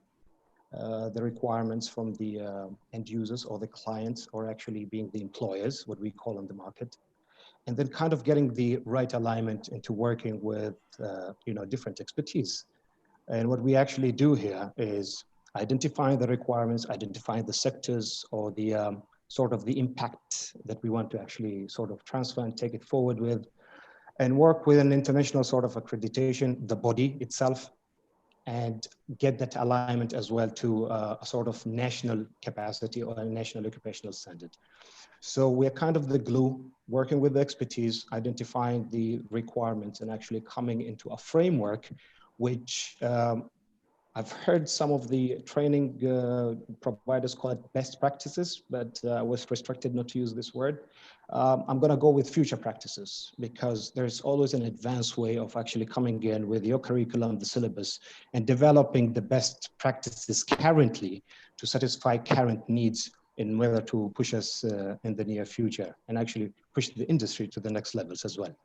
the requirements from the end users or the clients, or actually being the employers, what we call on the market, and then kind of getting the right alignment into working with different expertise. And what we actually do here is identifying the requirements, identifying the sectors or the sort of the impact that we want to actually sort of transfer and take it forward with, and work with an international sort of accreditation, the body itself, and get that alignment as well to a sort of national capacity or a national occupational standard. So we're kind of the glue, working with the expertise, identifying the requirements, and actually coming into a framework, which I've heard some of the training providers call it best practices, but I was restricted not to use this word. I'm going to go with future practices, because there's always an advanced way of actually coming in with your curriculum, the syllabus, and developing the best practices currently to satisfy current needs in whether to push us in the near future and actually push the industry to the next levels as well.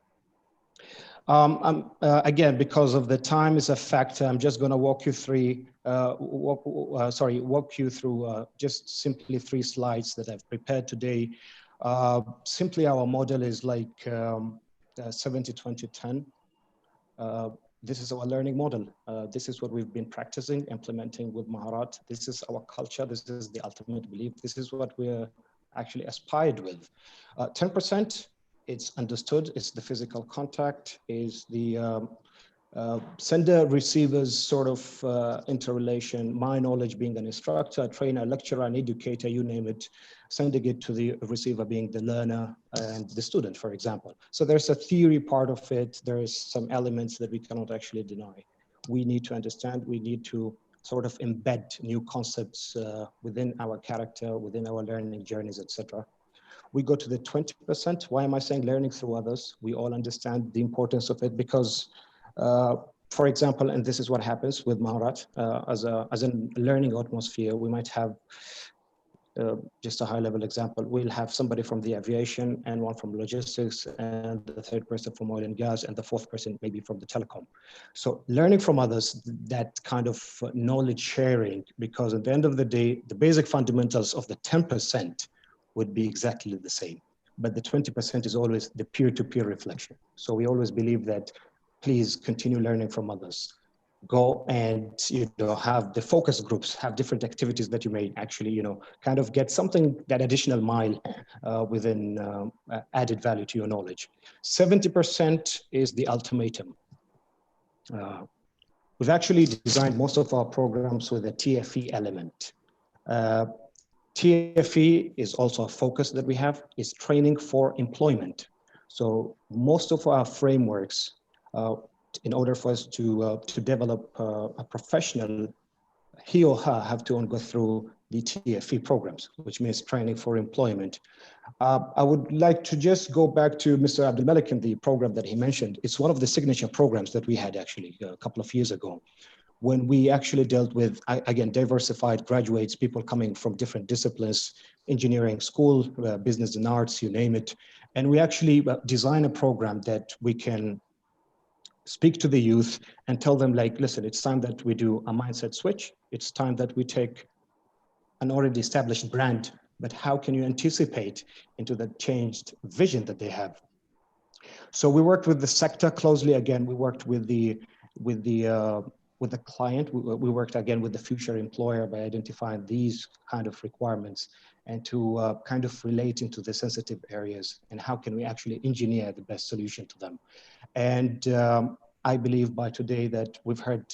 Again, because of the time is a factor, I'm just going to walk you through, just simply 3 slides that I've prepared today. Simply, our model is like 70-20-10. This is our learning model. This is what we've been practicing, implementing with MAHARAT. This is our culture. This is the ultimate belief. This is what we're actually aspired with. 10%, it's understood. It's the physical contact, is the sender receivers sort of interrelation, my knowledge being an instructor, a trainer, lecturer, an educator, you name it, sending it to the receiver being the learner and the student, for example. So there's a theory part of it. There is some elements that we cannot actually deny. We need to understand, we need to sort of embed new concepts within our character, within our learning journeys, etc. We go to the 20%. Why am I saying learning through others? We all understand the importance of it because, for example, and this is what happens with MAHARAT, as a learning atmosphere, we might have just a high level example. We'll have somebody from the aviation and one from logistics and the third person from oil and gas and the fourth person maybe from the telecom. So learning from others, that kind of knowledge sharing, because at the end of the day, the basic fundamentals of the 10% would be exactly the same. But the 20% is always the peer-to-peer reflection. So we always believe that please continue learning from others. Go and have the focus groups, have different activities that you may actually kind of get something, that additional mile within added value to your knowledge. 70% is the ultimatum. We've actually designed most of our programs with a TFE element. TFE is also a focus that we have, is training for employment. So most of our frameworks, in order for us to develop a professional, he or her have to go through the TFE programs, which means training for employment. I would like to just go back to Mr. Abdul Malik and the program that he mentioned. It's one of the signature programs that we had actually a couple of years ago, when we actually dealt with, again, diversified graduates, people coming from different disciplines, engineering school, business and arts, you name it. And we actually design a program that we can speak to the youth and tell them, like, listen, it's time that we do a mindset switch. It's time that we take an already established brand, but how can you anticipate into the changed vision that they have? So we worked with the sector closely. Again, we worked with the client. We worked again with the future employer by identifying these kind of requirements and to kind of relate into the sensitive areas and how can we actually engineer the best solution to them. And I believe by today that we've heard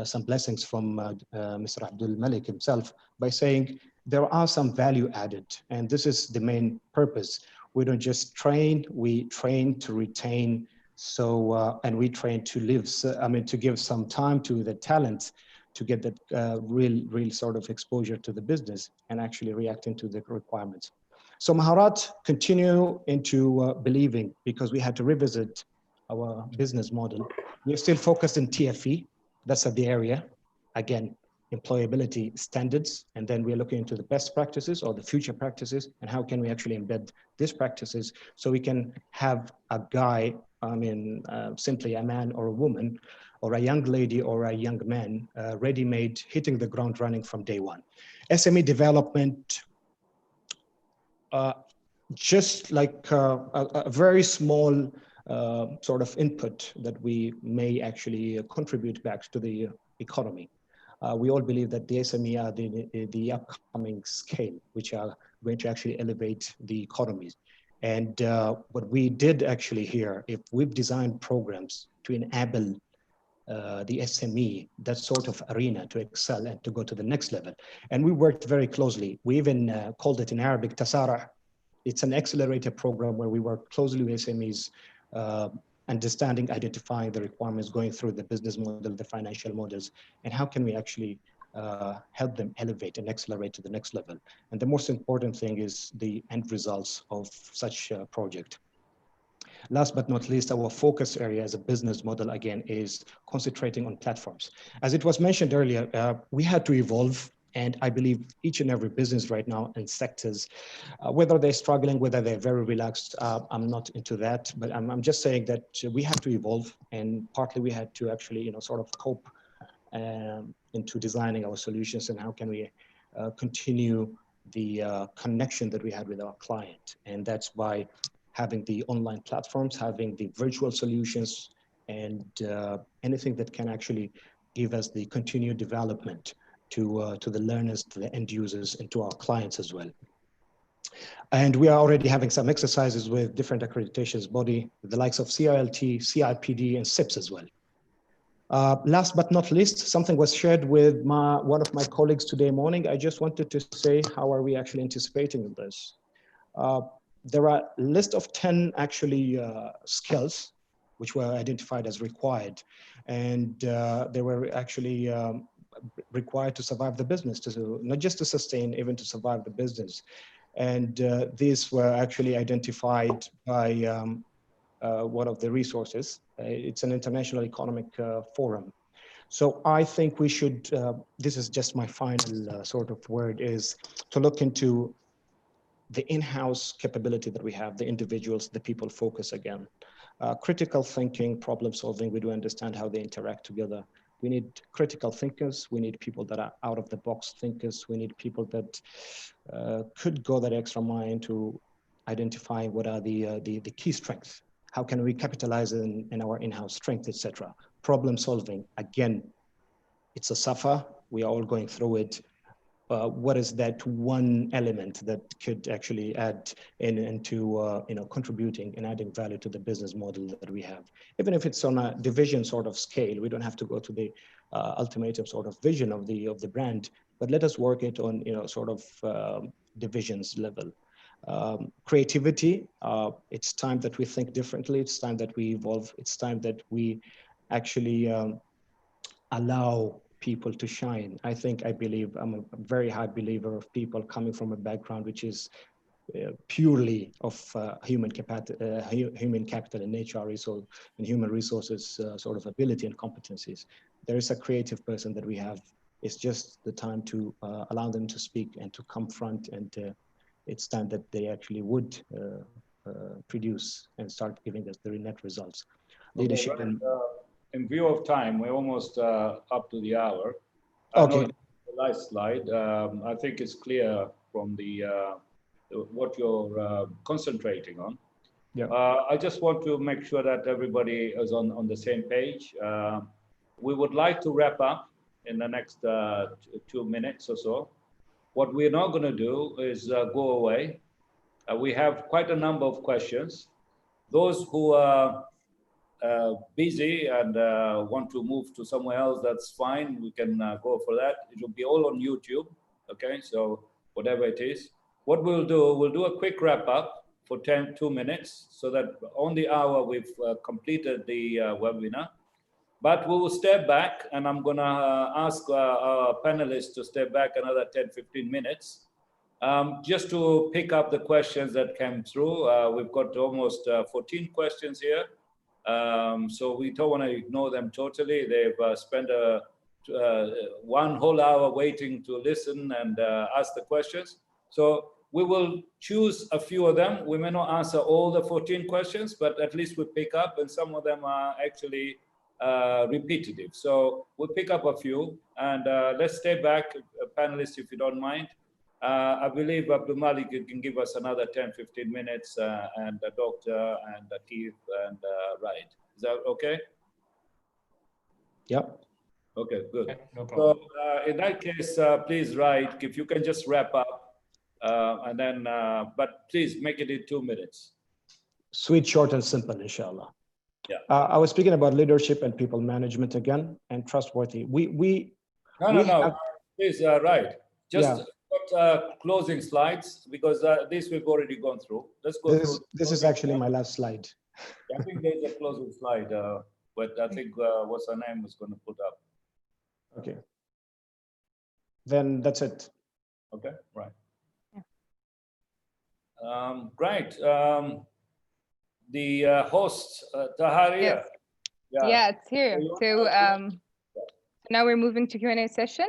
some blessings from Mr. Abdul Malik himself by saying there are some value added, and this is the main purpose. We don't just train, we train to retain. So, and we train to live, to give some time to the talent to get that real sort of exposure to the business and actually reacting to the requirements. So Maharat continue into believing, because we had to revisit our business model. We're still focused in TFE, that's at the area. Again, employability standards, and then we're looking into the best practices or the future practices, and how can we actually embed these practices so we can have a guy, simply a man or a woman, or a young lady or a young man, ready-made, hitting the ground running from day one. SME development, just like a very small sort of input that we may actually contribute back to the economy. We all believe that the SME are the upcoming scale, which are going to actually elevate the economies. And what we did actually here, if we've designed programs to enable the SME, that sort of arena to excel and to go to the next level. And we worked very closely. We even called it in Arabic, Tasara. It's an accelerator program where we work closely with SMEs, understanding, identifying the requirements, going through the business model, the financial models, and how can we actually help them elevate and accelerate to the next level. And the most important thing is the end results of such a project. Last but not least, our focus area as a business model, again, is concentrating on platforms. As it was mentioned earlier, we had to evolve, and I believe each and every business right now and sectors, whether they're struggling, whether they're very relaxed, I'm not into that, but I'm just saying that we had to evolve, and partly we had to actually, sort of cope into designing our solutions and how can we continue the connection that we had with our client. And that's by having the online platforms, having the virtual solutions, and anything that can actually give us the continued development to the learners, to the end users, and to our clients as well. And we are already having some exercises with different accreditations body, the likes of CILT, CIPD, and SIPS as well. Last but not least, something was shared with one of my colleagues today morning. I just wanted to say, how are we actually anticipating this? There are a list of 10 actually skills which were identified as required, and they were actually required to survive the business, not just to sustain, even to survive the business. And these were actually identified by one of the resources. It's an international economic forum. So I think we should, this is just my final sort of word, is to look into the in-house capability that we have, the individuals, the people focus again. Critical thinking, problem solving, we do understand how they interact together. We need critical thinkers. We need people that are out of the box thinkers. We need people that could go that extra mile into identifying what are the key strengths. How can we capitalize in our in-house strength, etc. Problem solving, again, it's a suffer. We are all going through it. What is that one element that could actually add into contributing and adding value to the business model that we have? Even if it's on a division sort of scale, we don't have to go to the ultimatum sort of vision of the brand, but let us work it on sort of divisions level. Creativity, it's time that we think differently. It's time that we evolve. It's time that we actually allow people to shine. I believe, I'm a very high believer of people coming from a background which is purely of human capital and HR resource and human resources sort of ability and competencies. There is a creative person that we have. It's just the time to allow them to speak and to come front, and it's time that they actually would produce and start giving us the net results. Leadership and in view of time, we're almost up to the hour. Okay. The last slide. I think it's clear from the what you're concentrating on. Yeah. I just want to make sure that everybody is on the same page. We would like to wrap up in the next 2 minutes or so. What we're not going to do is go away. We have quite a number of questions. Those who busy and want to move to somewhere else, that's fine. We can go for that. It will be all on YouTube. Okay, so whatever it is. What we'll do a quick wrap up for 2 minutes so that on the hour we've completed the webinar. But we will step back, and I'm going to ask our panelists to step back another 10-15 minutes just to pick up the questions that came through. We've got almost 14 questions here. So we don't want to ignore them totally. They've spent one whole hour waiting to listen and ask the questions. So we will choose a few of them. We may not answer all the 14 questions, but at least we pick up, and some of them are actually repetitive. So we'll pick up a few, and let's stay back, panelists, if you don't mind. I believe Abdul Malik can give us another 10-15 minutes, and the doctor and Keith and Raid. Is that okay? Yep. Okay, good. Okay, no problem. So in that case, please, Raid, if you can just wrap up, and then, but please make it in 2 minutes. Sweet, short, and simple, inshallah. Yeah. I was speaking about leadership and people management again, and trustworthy. No. Please, Raid. Just Yeah. closing slides, because this we've already gone through. Let's go through. This is actually my last slide. I think there's a closing slide, but I think what's her name was going to put up. Okay. Then that's it. Okay, right. Great. The host, Taharia. Yes. Yeah, it's here. So now we're moving to Q&A session.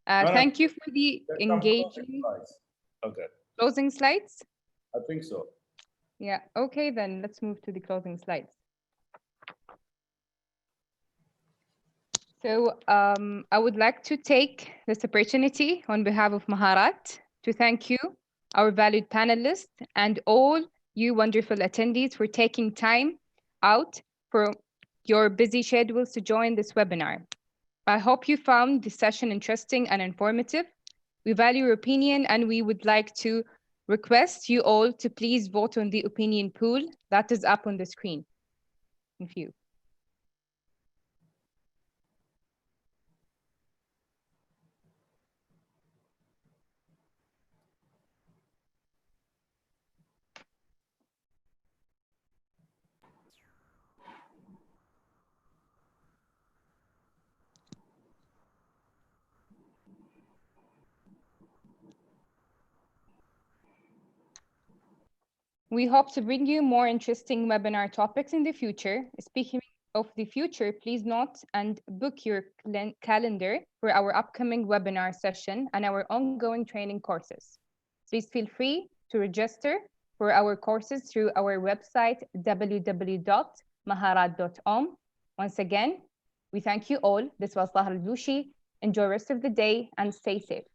Thank you for the engaging Okay. closing slides. I think so. Yeah, okay, then let's move to the closing slides. So I would like to take this opportunity on behalf of Maharat to thank you, our valued panelists, and all you wonderful attendees for taking time out for your busy schedules to join this webinar. I hope you found this session interesting and informative. We value your opinion, and we would like to request you all to please vote on the opinion pool that is up on the screen. Thank you. We hope to bring you more interesting webinar topics in the future. Speaking of the future, please note and book your calendar for our upcoming webinar session and our ongoing training courses. Please feel free to register for our courses through our website, www.maharat.com. Once again, we thank you all. This was Tahar Al-Dushi. Enjoy the rest of the day and stay safe.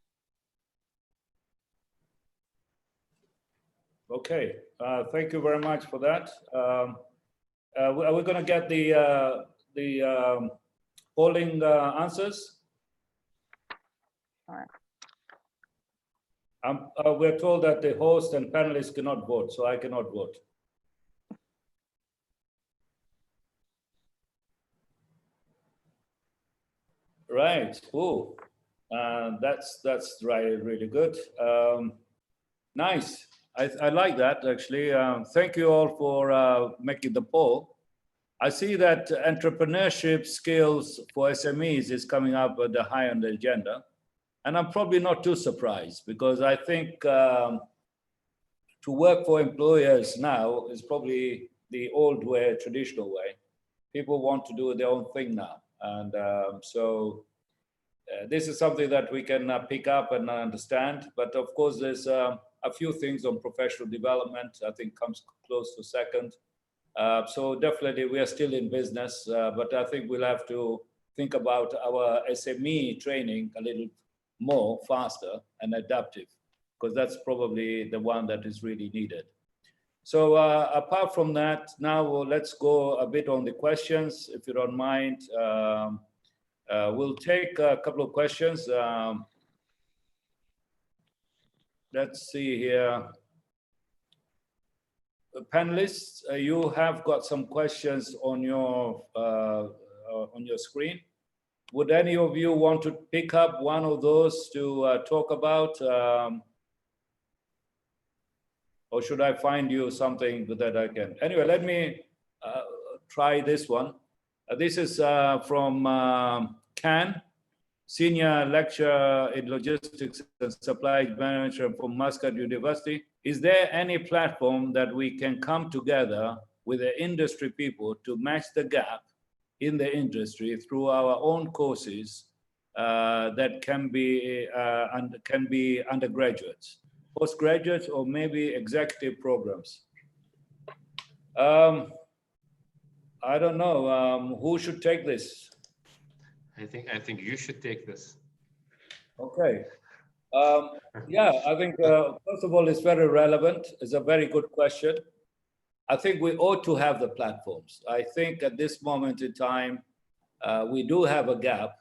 Okay, thank you very much for that. Are we going to get the polling answers? All right. We're told that the host and panelists cannot vote, so I cannot vote. Right. Oh, that's really good. Nice. I like that, actually. Thank you all for making the poll. I see that entrepreneurship skills for SMEs is coming up at the high on the agenda. And I'm probably not too surprised, because I think to work for employers now is probably the old way, traditional way. People want to do their own thing now. And so this is something that we can pick up and understand. But of course, there's a few things on professional development, I think comes close to second. So definitely we are still in business, but I think we'll have to think about our SME training a little more faster and adaptive, because that's probably the one that is really needed. So apart from that, now let's go a bit on the questions, if you don't mind. We'll take a couple of questions. Let's see here. panelists, you have got some questions on your screen. Would any of you want to pick up one of those to talk about? Or should I find you something that I can? Anyway, let me try this one. This is from Can, Senior Lecturer in Logistics and Supply Management from Muscat University. Is there any platform that we can come together with the industry people to match the gap in the industry through our own courses that can be undergraduates, postgraduates, or maybe executive programs? I don't know. Who should take this? I think you should take this. Okay. Yeah, I think first of all, it's very relevant. It's a very good question. I think we ought to have the platforms. I think at this moment in time, we do have a gap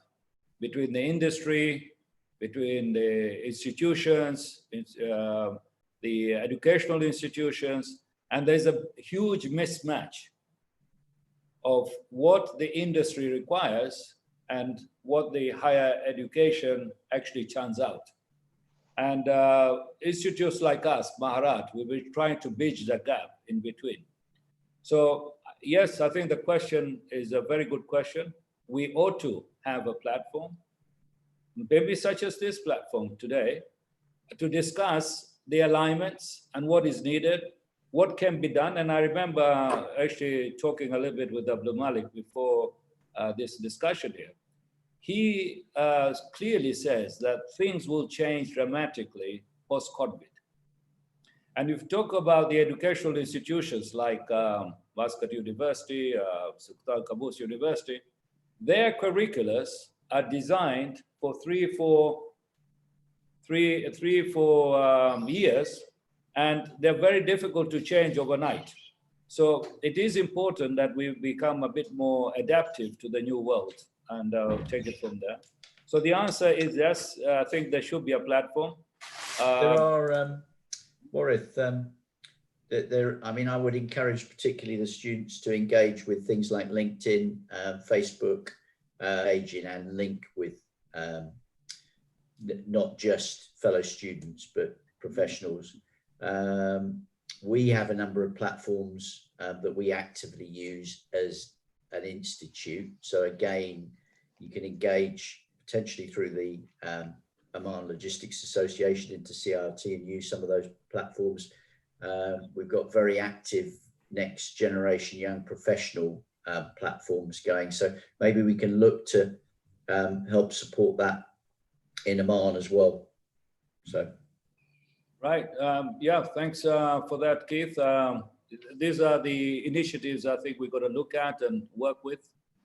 between the industry, between the institutions, the educational institutions, and there's a huge mismatch of what the industry requires and what the higher education actually churns out. And institutes like us, MAHARAT, we've been trying to bridge the gap in between. So yes, I think the question is a very good question. We ought to have a platform, maybe such as this platform today, to discuss the alignments and what is needed, what can be done. And I remember actually talking a little bit with Abdul Malik before this discussion here. He clearly says that things will change dramatically post-COVID. And if you talk about the educational institutions like Muscat University, Sultan Qaboos University, their curriculums are designed for three, four years, and they're very difficult to change overnight. So it is important that we become a bit more adaptive to the new world, and take it from there. So the answer is yes. I think there should be a platform. There are, Warith, I mean, I would encourage particularly the students to engage with things like LinkedIn, Facebook, engaging and link with not just fellow students, but professionals. We have a number of platforms that we actively use as an institute. So again, you can engage potentially through the Oman Logistics Association into CRT and use some of those platforms. We've got very active next generation young professional platforms going. So maybe we can look to help support that in Oman as well. So. Right. Yeah, thanks for that, Keith. These are the initiatives I think we're going to look at and work with.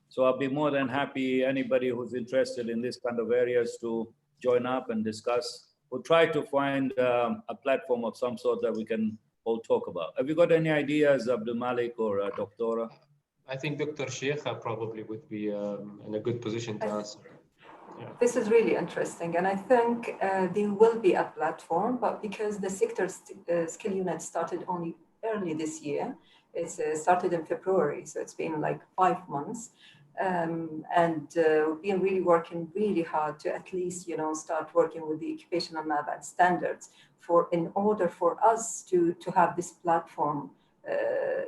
So I'll be more than happy, anybody who's interested in this kind of areas, to join up and discuss. We'll try to find a platform of some sort that we can all talk about. Have you got any ideas, Abdul Malik or Doctora? I think Dr. Sheikha probably would be in a good position to answer. Yeah. This is really interesting, and I think there will be a platform, but because the sector skill unit started only early this year, it's started in February, so it's been like 5 months, and we've been really working really hard to at least, you know, start working with the occupational MAHARAT standards in order for us to have this platform,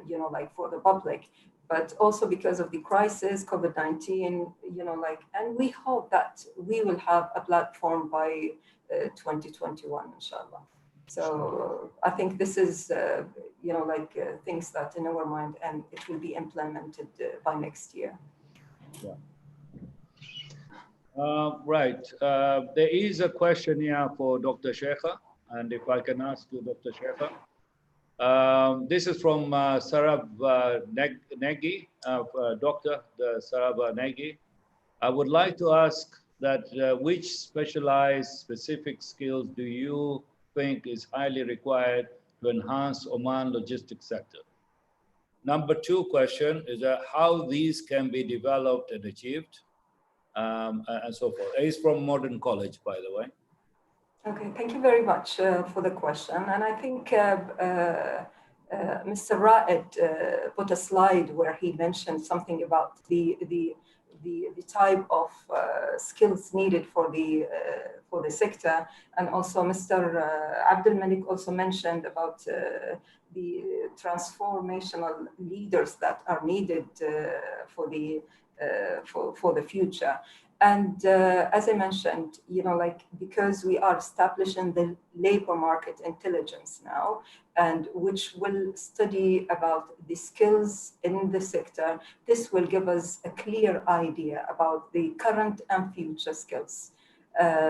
you know, like for the public. But also because of the crisis, COVID-19, you know, like, and we hope that we will have a platform by 2021, inshallah. So I think this is, you know, like things that in our mind, and it will be implemented by next year. Yeah. Right. There is a question here for Dr. Sheikha, and if I can ask you, Dr. Sheikha. This is from Sarab Negi, Dr. Sarab Negi. I would like to ask that which specialized specific skills do you think is highly required to enhance Oman logistics sector? Number 2 question is how these can be developed and achieved, and so forth. It's from Modern College, by the way. Okay, thank you very much for the question. And I think Mr. Raed put a slide where he mentioned something about the type of skills needed for the sector, and also Mr. Abdul Malik also mentioned about the transformational leaders that are needed for the future. And as I mentioned, because we are establishing the labor market intelligence now, and which will study about the skills in the sector, this will give us a clear idea about the current and future skills.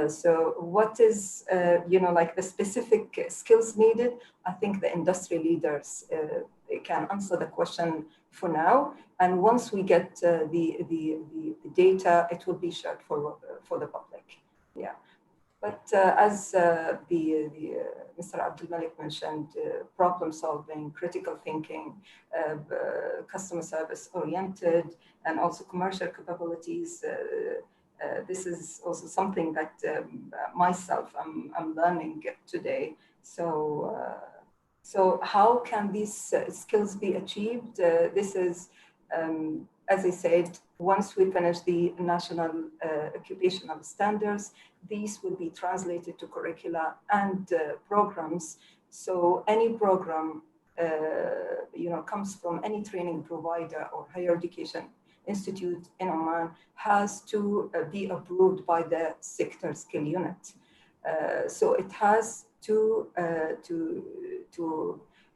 So what is, the specific skills needed? I think the industry leaders can answer the question for now. And once we get the data, it will be shared for the public. Yeah. But as Mr. Abdul Malik mentioned, problem solving, critical thinking, customer service oriented, and also commercial capabilities. This is also something that myself I'm learning today. So how can these skills be achieved? This is, as I said, once we finish the national occupational standards, these will be translated to curricula and programs. So any program, comes from any training provider or higher education institute in Oman has to be approved by the sector skill unit. So it has to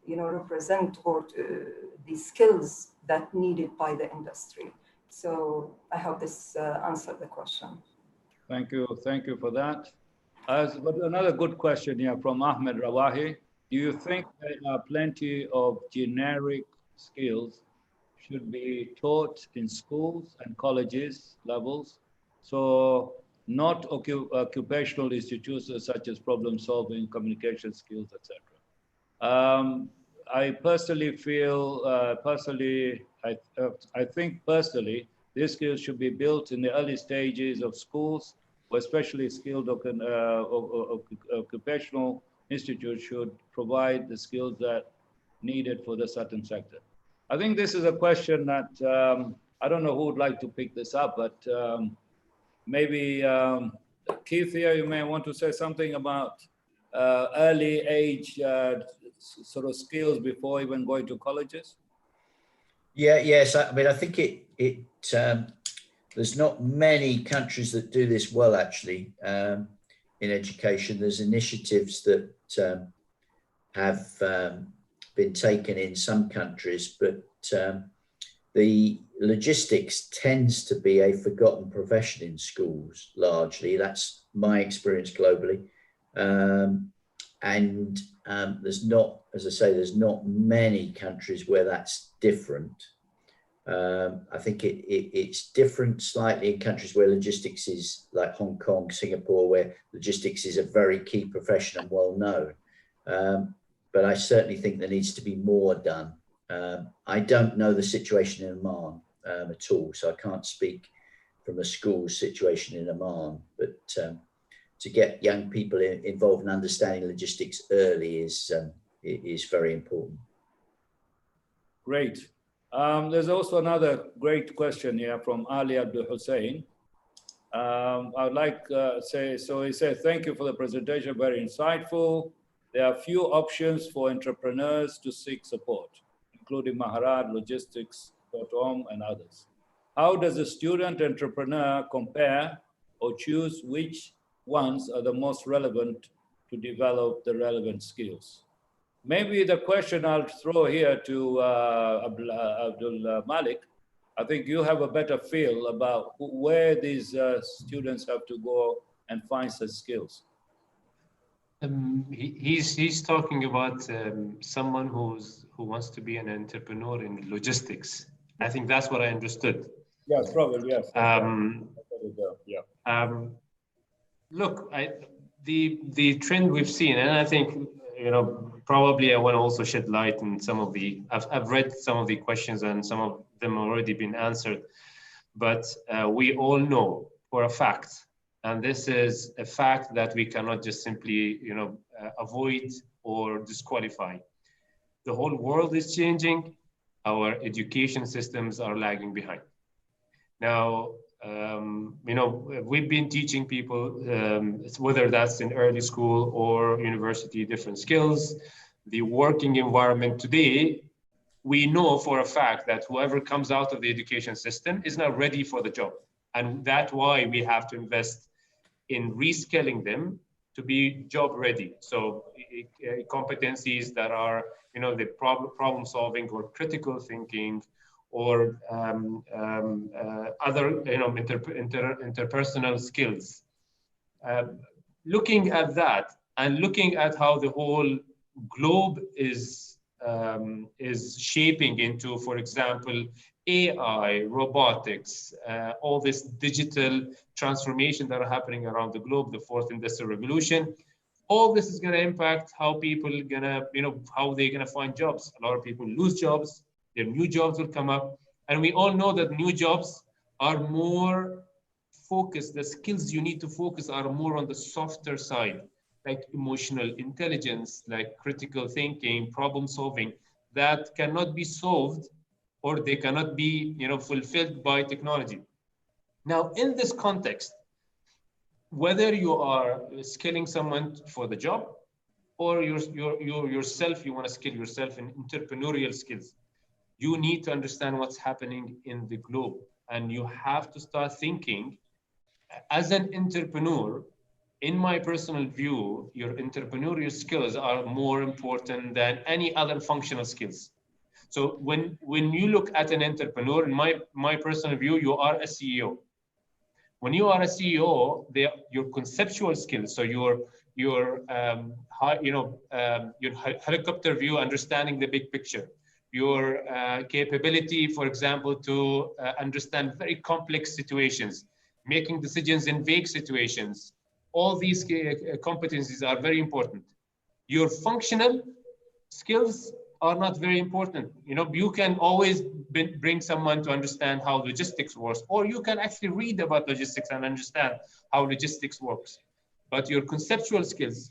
represent the skills that needed by the industry. So I hope this answered the question. Thank you for that. But another good question here from Ahmed Rawahi. Do you think there are plenty of generic skills should be taught in schools and colleges levels? So not occupational institutes such as problem solving, communication skills, etc. I personally feel, I think personally, these skills should be built in the early stages of schools, where especially skilled occupational institutes should provide the skills that needed for the certain sector. I think this is a question that, I don't know who would like to pick this up, but maybe Keith here, you may want to say something about early age sort of skills before even going to colleges. Yes. I mean, I think there's not many countries that do this well, actually, in education. There's initiatives that have been taken in some countries, but the logistics tends to be a forgotten profession in schools, largely. That's my experience globally. And there's not, as I say, there's not many countries where that's different. I think it's different slightly in countries where logistics is, like Hong Kong, Singapore, where logistics is a very key profession and well known. But I certainly think there needs to be more done. I don't know the situation in Oman at all, so I can't speak from a school situation in Oman, but to get young people involved in understanding logistics early is very important. Great. There's also another great question here from Ali Abdul Hussein. I'd like to say, so he said, thank you for the presentation, very insightful. There are few options for entrepreneurs to seek support, including MAHARAT, logistics.com, and others. How does a student entrepreneur compare or choose which ones are the most relevant to develop the relevant skills? Maybe the question I'll throw here to Abdul Malik, I think you have a better feel about where these students have to go and find such skills. He's talking about someone who wants to be an entrepreneur in logistics. I think that's what I understood. Yes, probably, yes. Look, the trend we've seen, and I think, probably I want to also shed light on some of the, I've read some of the questions and some of them have already been answered, but we all know for a fact, and this is a fact that we cannot just simply, avoid or disqualify. The whole world is changing. Our education systems are lagging behind. Now, we've been teaching people, whether that's in early school or university, different skills. The working environment today, we know for a fact that whoever comes out of the education system is not ready for the job. And that's why we have to invest in reskilling them to be job ready. So competencies that are, the problem solving or critical thinking, or other, interpersonal skills. Looking at that and looking at how the whole globe is shaping into, for example, AI, robotics, all this digital transformation that are happening around the globe, the fourth industrial revolution, all this is going to impact how people are going to, how they're going to find jobs. A lot of people lose jobs, their new jobs will come up. And we all know that new jobs are more focused, the skills you need to focus are more on the softer side, like emotional intelligence, like critical thinking, problem solving, that cannot be solved or they cannot be, fulfilled by technology. Now, in this context, whether you are skilling someone for the job or yourself, you want to skill yourself in entrepreneurial skills, you need to understand what's happening in the globe. And you have to start thinking as an entrepreneur. In my personal view, your entrepreneurial skills are more important than any other functional skills. So when you look at an entrepreneur, in my personal view, you are a CEO. When you are a CEO, your conceptual skills, so your helicopter view, understanding the big picture, your capability, for example, to understand very complex situations, making decisions in vague situations, all these competencies are very important. Your functional skills are not very important. You can always bring someone to understand how logistics works, or you can actually read about logistics and understand how logistics works. But your conceptual skills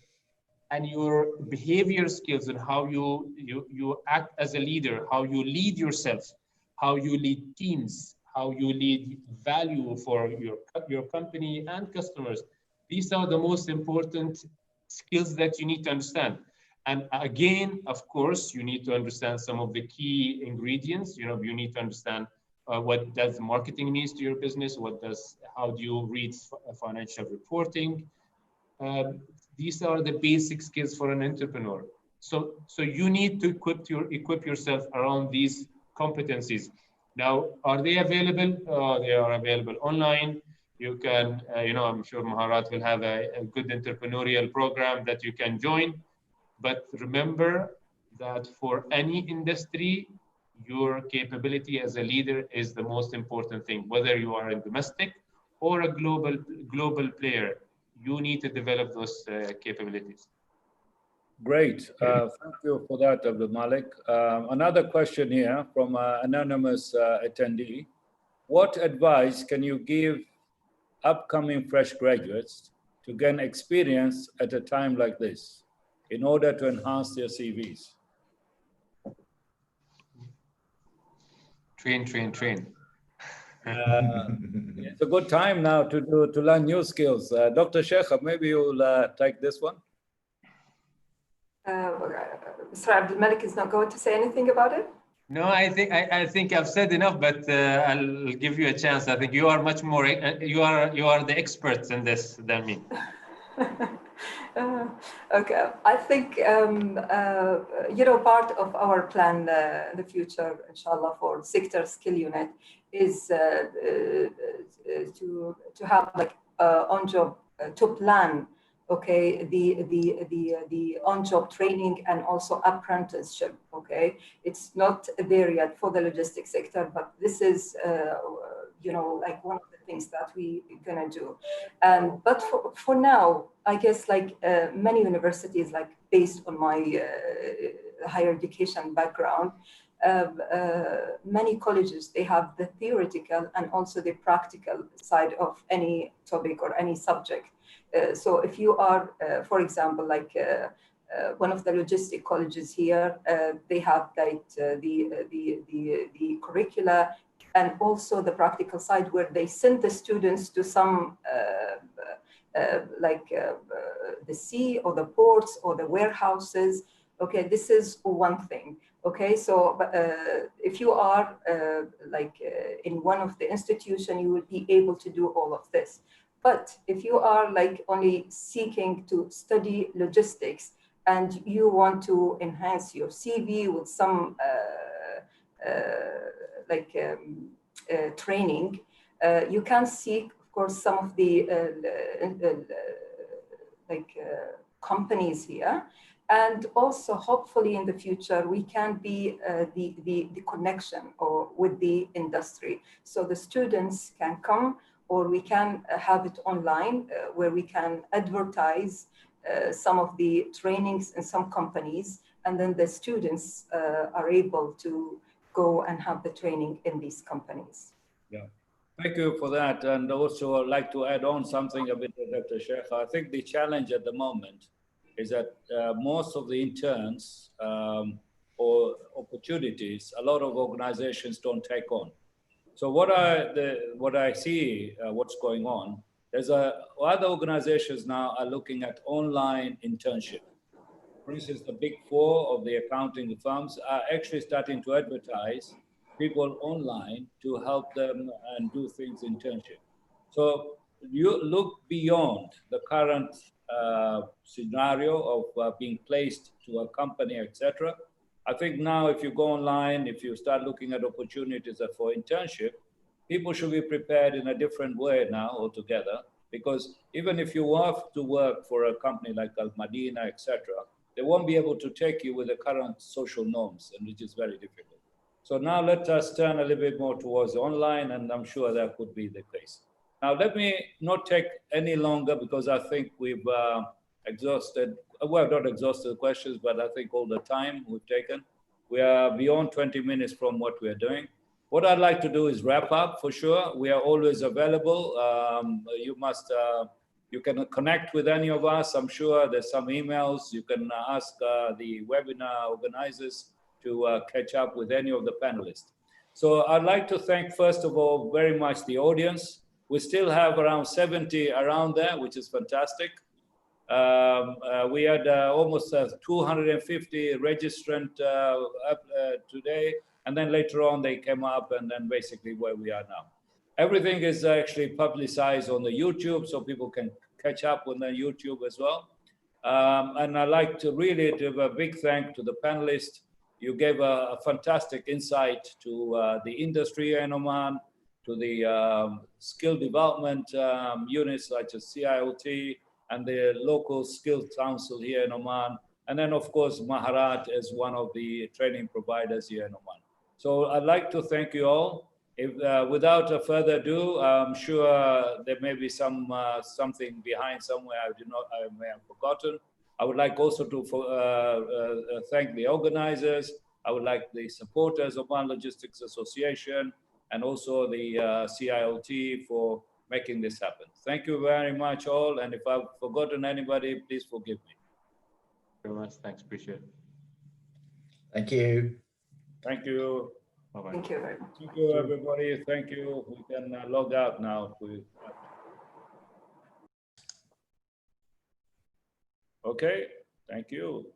and your behavior skills and how you act as a leader, how you lead yourself, how you lead teams, how you lead value for your company and customers, these are the most important skills that you need to understand. And again, of course, you need to understand some of the key ingredients. You need to understand what does marketing means to your business, how do you read financial reporting. These are the basic skills for an entrepreneur. So you need to equip yourself around these competencies. Now, are they available? They are available online. You can, I'm sure Maharat will have a good entrepreneurial program that you can join. But remember that for any industry, your capability as a leader is the most important thing. Whether you are a domestic or a global player, you need to develop those capabilities. Great. Thank you for that, Abdul Malik. Another question here from an anonymous attendee. What advice can you give upcoming fresh graduates to gain experience at a time like this in order to enhance their CVs? Train. It's a good time now to learn new skills. Dr. Sheikh, maybe you'll take this one. Mr. Abdul Malik is not going to say anything about it? No, I think I've said enough, but I'll give you a chance. I think you are much more, you are the experts in this than me. Okay, I think part of our plan in the future, inshallah, for sector skill unit is to have like on-job to plan. Okay, the on-job training and also apprenticeship. Okay, it's not there yet for the logistics sector, but this is like one of the things that we gonna do. But for now, I guess like many universities, like based on my higher education background, many colleges, they have the theoretical and also the practical side of any topic or any subject. So if you are, for example, like one of the logistic colleges here. They have like the curricula and also the practical side where they send the students to some the sea or the ports or the warehouses. Okay, this is one thing. Okay, so if you are in one of the institution, you will be able to do all of this. But if you are like only seeking to study logistics and you want to enhance your CV with some training, you can seek, of course, some of the companies here. And also, hopefully, in the future, we can be the connection or with the industry. So the students can come, or we can have it online where we can advertise some of the trainings in some companies, and then the students are able to go and have the training in these companies. Yeah, thank you for that. And also I'd like to add on something a bit, Dr. Sheikh. I think the challenge at the moment is that most of the interns or opportunities, a lot of organizations don't take on. So what I see, what's going on, there's other organizations now are looking at online internship. For instance, the big four of the accounting firms are actually starting to advertise people online to help them and do things internship. So you look beyond the current scenario of being placed to a company, etc. I think now if you go online, if you start looking at opportunities for internship, people should be prepared in a different way now altogether, because even if you have to work for a company like Al Madina, etc., they won't be able to take you with the current social norms, and which is very difficult. So now let us turn a little bit more towards online, and I'm sure that could be the case. Now, let me not take any longer, because I think we've exhausted, well, not exhausted the questions, but I think all the time we've taken. We are beyond 20 minutes from what we are doing. What I'd like to do is wrap up for sure. We are always available. You can connect with any of us. I'm sure there's some emails. You can ask the webinar organizers to catch up with any of the panelists. So I'd like to thank, first of all, very much the audience. We still have around 70 around there, which is fantastic. We had almost 250 registrant today, and then later on they came up, and then basically where we are now. Everything is actually publicized on the YouTube, so people can catch up on the YouTube as well. And I'd like to really give a big thank to the panelists. You gave a fantastic insight to the industry in Oman, to the skill development units such as CIOT and the local skills council here in Oman. And then, of course, MAHARAT is one of the training providers here in Oman. So I'd like to thank you all. If, without further ado, I'm sure there may be something behind somewhere I may have forgotten. I would like also to thank the organizers. I would like the supporters of Oman Logistics Association and also the CIOT for making this happen. Thank you very much all. And if I've forgotten anybody, please forgive me. Very much. Thanks. Appreciate it. Thank you. Thank you. Bye-bye. Thank you very much. Thank you, everybody. Thank you. We can log out now. Okay. Thank you.